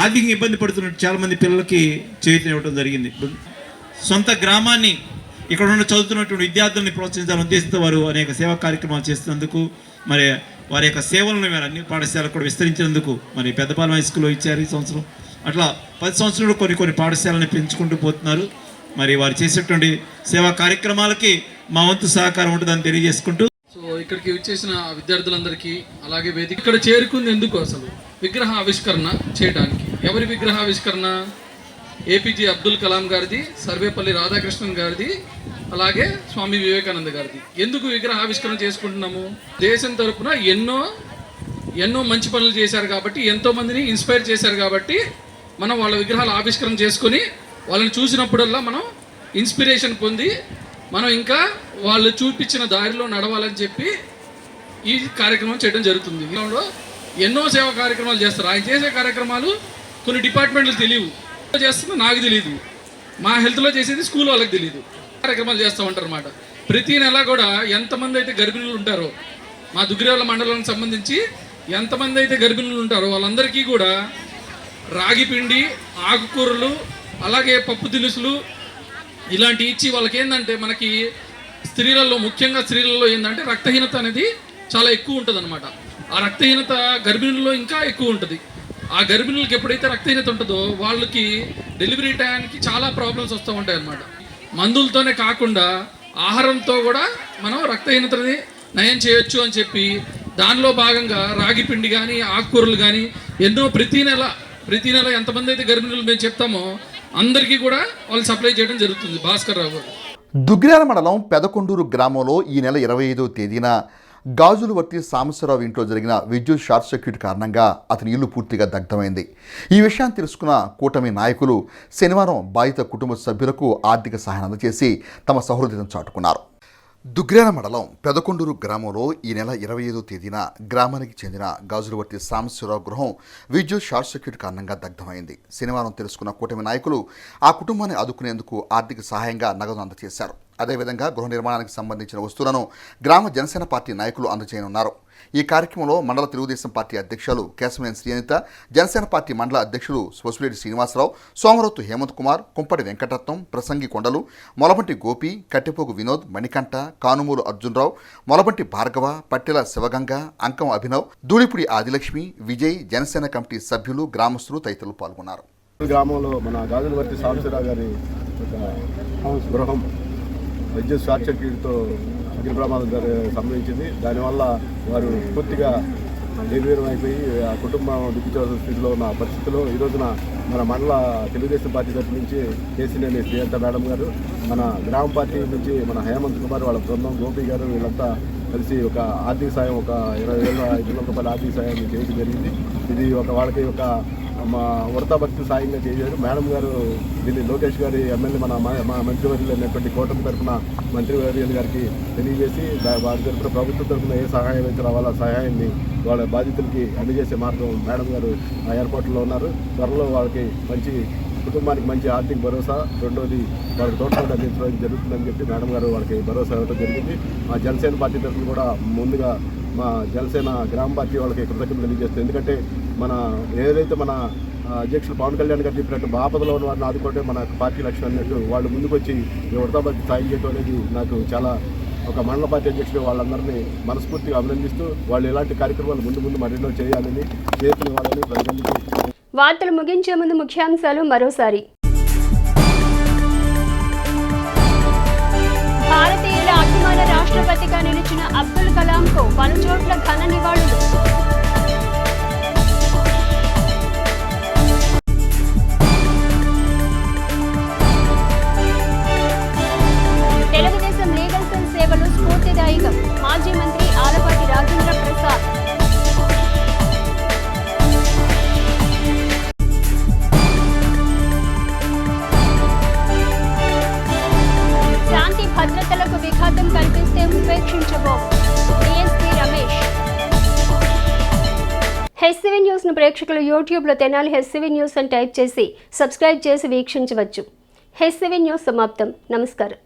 Speaker 20: ఆర్థికంగా ఇబ్బంది పడుతున్న చాలామంది పిల్లలకి చేతిని ఇవ్వడం జరిగింది. సొంత గ్రామాన్ని, ఇక్కడ ఉన్న చదువుతున్నటువంటి విద్యార్థుల్ని ప్రోత్సహించాలని ఉద్దేశంతో వారు అనేక సేవా కార్యక్రమాలు చేస్తున్నందుకు, మరి వారి యొక్క సేవలను మేము అన్ని పాఠశాలకు కూడా విస్తరించినందుకు మరి పెద్దపాలెం హై స్కూల్లో ఇచ్చారు ఈ సంవత్సరం. అట్లా 10 సంవత్సరాలు కొన్ని పాఠశాలని పెంచుకుంటూ పోతున్నారు. మరి వారు చేసేటువంటి సేవా కార్యక్రమాలకి మా వంతు సహకారం ఉంటుందని తెలియజేసుకుంటూ,
Speaker 6: సో ఇక్కడికి వచ్చేసిన విద్యార్థులందరికీ, అలాగే వేదిక ఇక్కడ చేరుకుంది ఎందుకు, అసలు విగ్రహ ఆవిష్కరణ చేయడానికి. ఎవరి విగ్రహ ఆవిష్కరణ? ఏపీజే అబ్దుల్ కలాం గారిది, సర్వేపల్లి రాధాకృష్ణన్ గారిది, అలాగే స్వామి వివేకానంద గారిది. ఎందుకు విగ్రహ ఆవిష్కరణ చేసుకుంటున్నాము? దేశం తరపున ఎన్నో మంచి పనులు చేశారు కాబట్టి, ఎంతోమందిని ఇన్స్పైర్ చేశారు కాబట్టి, మనం వాళ్ళ విగ్రహాలు ఆవిష్కరణ చేసుకొని వాళ్ళని చూసినప్పుడల్లా మనం ఇన్స్పిరేషన్ పొంది మనం ఇంకా వాళ్ళు చూపించిన దారిలో నడవాలని చెప్పి ఈ కార్యక్రమం చేయడం జరుగుతుంది. ఇందులో ఎన్నో సేవా కార్యక్రమాలు చేస్తారు. ఆయన చేసే కార్యక్రమాలు కొన్ని డిపార్ట్మెంట్లు తెలియవు, చేస్తుందో నాకు తెలియదు, మా హెల్త్లో చేసేది స్కూల్ వాళ్ళకి తెలియదు. కార్యక్రమాలు చేస్తూ ఉంటారు అన్నమాట. ప్రతి నెల కూడా ఎంతమంది అయితే గర్భిణులు ఉంటారో, మా దుగ్గిరాల మండలానికి సంబంధించి ఎంతమంది అయితే గర్భిణులు ఉంటారో వాళ్ళందరికీ కూడా రాగి పిండి, ఆకుకూరలు, అలాగే పప్పు దినుసులు ఇలాంటివి ఇచ్చి వాళ్ళకి ఏంటంటే, మనకి స్త్రీలలో, ముఖ్యంగా స్త్రీలలో ఏంటంటే రక్తహీనత అనేది చాలా ఎక్కువ ఉంటుంది అనమాట. ఆ రక్తహీనత గర్భిణుల్లో ఇంకా ఎక్కువ ఉంటుంది. ఆ గర్భిణులకి ఎప్పుడైతే రక్తహీనత ఉంటుందో వాళ్ళకి డెలివరీ టైంకి చాలా ప్రాబ్లమ్స్ వస్తూ ఉంటాయి అన్నమాట. మందులతోనే కాకుండా ఆహారంతో కూడా మనం రక్తహీనతని నయం చేయొచ్చు అని చెప్పి దానిలో భాగంగా రాగి పిండి కానీ, ఆకుకూరలు కానీ ఎన్నో ప్రతి నెల ఎంతమంది అయితే గర్భిణులు మేము చెప్తామో అందరికీ కూడా వాళ్ళు సప్లై చేయడం జరుగుతుంది. భాస్కర్ రావు గారు
Speaker 16: దుగ్గిరాల మండలం పెదకొండూరు గ్రామంలో ఈ నెల 25వ తేదీన గాజులవర్తి సాంబశివరావు ఇంట్లో జరిగిన విద్యుత్ షార్ట్ సర్క్యూట్ కారణంగా అతని ఇల్లు పూర్తిగా దగ్ధమైంది. ఈ విషయాన్ని తెలుసుకున్న కూటమి నాయకులు శనివారం బాధిత కుటుంబ సభ్యులకు ఆర్థిక సహాయం అందజేసి తమ సహృదయం చాటుకున్నారు. దుగ్గ్రాల మండలం పెదకొండూరు గ్రామంలో ఈ నెల 25వ తేదీన గ్రామానికి చెందిన గాజులవర్తి సాంబశివరావు గృహం విద్యుత్ షార్ట్ సర్క్యూట్ కారణంగా దగ్ధమైంది. శనివారం తెలుసుకున్న కూటమి నాయకులు ఆ కుటుంబాన్ని ఆదుకునేందుకు ఆర్థిక సహాయంగా నగదు అందజేశారు. అదేవిధంగా గృహ నిర్మాణానికి సంబంధించిన వస్తువులను గ్రామ జనసేన పార్టీ నాయకులు అందజేయనున్నారు. ఈ కార్యక్రమంలో మండల తెలుగుదేశం పార్టీ అధ్యక్షులు కేశమనేని శ్రీనిత, జనసేన పార్టీ మండల అధ్యక్షులు స్వసులేటి శ్రీనివాసరావు, సోమరత్తు హేమంత్ కుమార్, కుంపటి వెంకటరత్నం, ప్రసంగి కొండలు, మొలబంటి గోపి, కట్టెపోగు వినోద్, మణికంఠ, కానుమూరు అర్జునరావు, మొలబంటి భార్గవ, పట్టెల శివగంగ, అంకం అభినవ్, ధూళిపుడి ఆదిలక్ష్మి, విజయ్, జనసేన కమిటీ సభ్యులు, గ్రామస్తులు తదితరులు పాల్గొన్నారు.
Speaker 7: గ్రామంలో మన గాజులవర్తి సాంబశివరావు గారి గృహం విద్యుత్ షార్ట్ సర్క్యూట్తో అగ్ని ప్రమాదం సంభవించింది. దానివల్ల వారు పూర్తిగా నిర్వీర్యం అయిపోయి ఆ కుటుంబం దిక్కుచోసిన స్థితిలో ఉన్న పరిస్థితిలో ఈ రోజున మన మండల తెలుగుదేశం పార్టీ తరఫు నుంచి కేసీనేని శ్రీయంత మేడం గారు, మన గ్రామ పార్టీ నుంచి మన హేమంత్ కుమార్, వాళ్ళ బృందం గోపి గారు, వీళ్ళంతా కలిసి ఒక ఆర్థిక సాయం, ఒక 20,500 రూపాయల ఆర్థిక సాయం చేయడం జరిగింది. ఇది వాళ్ళకి ఒక మా వృతాభక్తి సాయంగా చేశారు. మేడం గారు దీన్ని లోకేష్ గారి ఎమ్మెల్యే మా మంత్రివర్యులు అయినటువంటి కూటమి తరఫున మంత్రివర్యులు గారికి తెలియజేసి వారి తరఫున ప్రభుత్వం తరఫున ఏ సహాయం అయితే రావాలో ఆ సహాయాన్ని వాళ్ళ బాధితులకి అందజేసే మార్గం మేడం గారు ఆ ఏర్పాట్లో ఉన్నారు. త్వరలో వాళ్ళకి కుటుంబానికి మంచి ఆర్థిక భరోసా, రెండోది వాళ్ళకి తోడ్పాటు అందించడం జరుగుతుందని చెప్పి మేడం గారు వాళ్ళకి భరోసా ఇవ్వడం జరిగింది. మా జనసేన పార్టీ తరఫున కూడా ముందుగా మా జనసేన గ్రామ పార్టీ వాళ్ళకి కృతజ్ఞతలు తెలియజేస్తుంది. ఎందుకంటే ఏదైతే మన అధ్యక్షులు పవన్ కళ్యాణ్ గారు చెప్పినట్టు ఆపదలో ఉన్న వారిని ఆదుకుంటే మన పార్టీ లక్ష్యం అన్నట్టు వాళ్ళు ముందుకు వచ్చి వృతాభక్తి సాయం చేయడం అనేది నాకు చాలా ఒక మండల పార్టీ అధ్యక్షుడు వాళ్ళందరినీ మనస్ఫూర్తిగా అభినందిస్తూ వాళ్ళు ఇలాంటి కార్యక్రమాలు ముందు మరెన్నో చేయాలని చేతునివ్వాలని ప్రజలకి.
Speaker 1: వార్తలు ముగించే ముందు ముఖ్యాంశాలు మరోసారి. భారతీయుల అభిమాన రాష్ట్రపతిగా నిలిచిన అబ్దుల్ కలాంకు పలుచోట్ల ఘన నివాళులు. తెలుగుదేశం లీగల్ సెల్ సేవలు స్ఫూర్తిదాయకం. మాజీ మంత్రి ఆలపాటి రాజేంద్ర ప్రసాద్. శాంతి భద్రతలకు విఘాతం కల్పిస్తే ఉపేక్షించబోం. డిఎస్పీ రమేష్. హెచ్సివి న్యూస్ను ప్రేక్షకులు యూట్యూబ్లో తెనాలి హెచ్సివి న్యూస్ అని టైప్ చేసి సబ్స్క్రైబ్ చేసి వీక్షించవచ్చు. హెచ్సివి న్యూస్ సమాప్తం. నమస్కారం.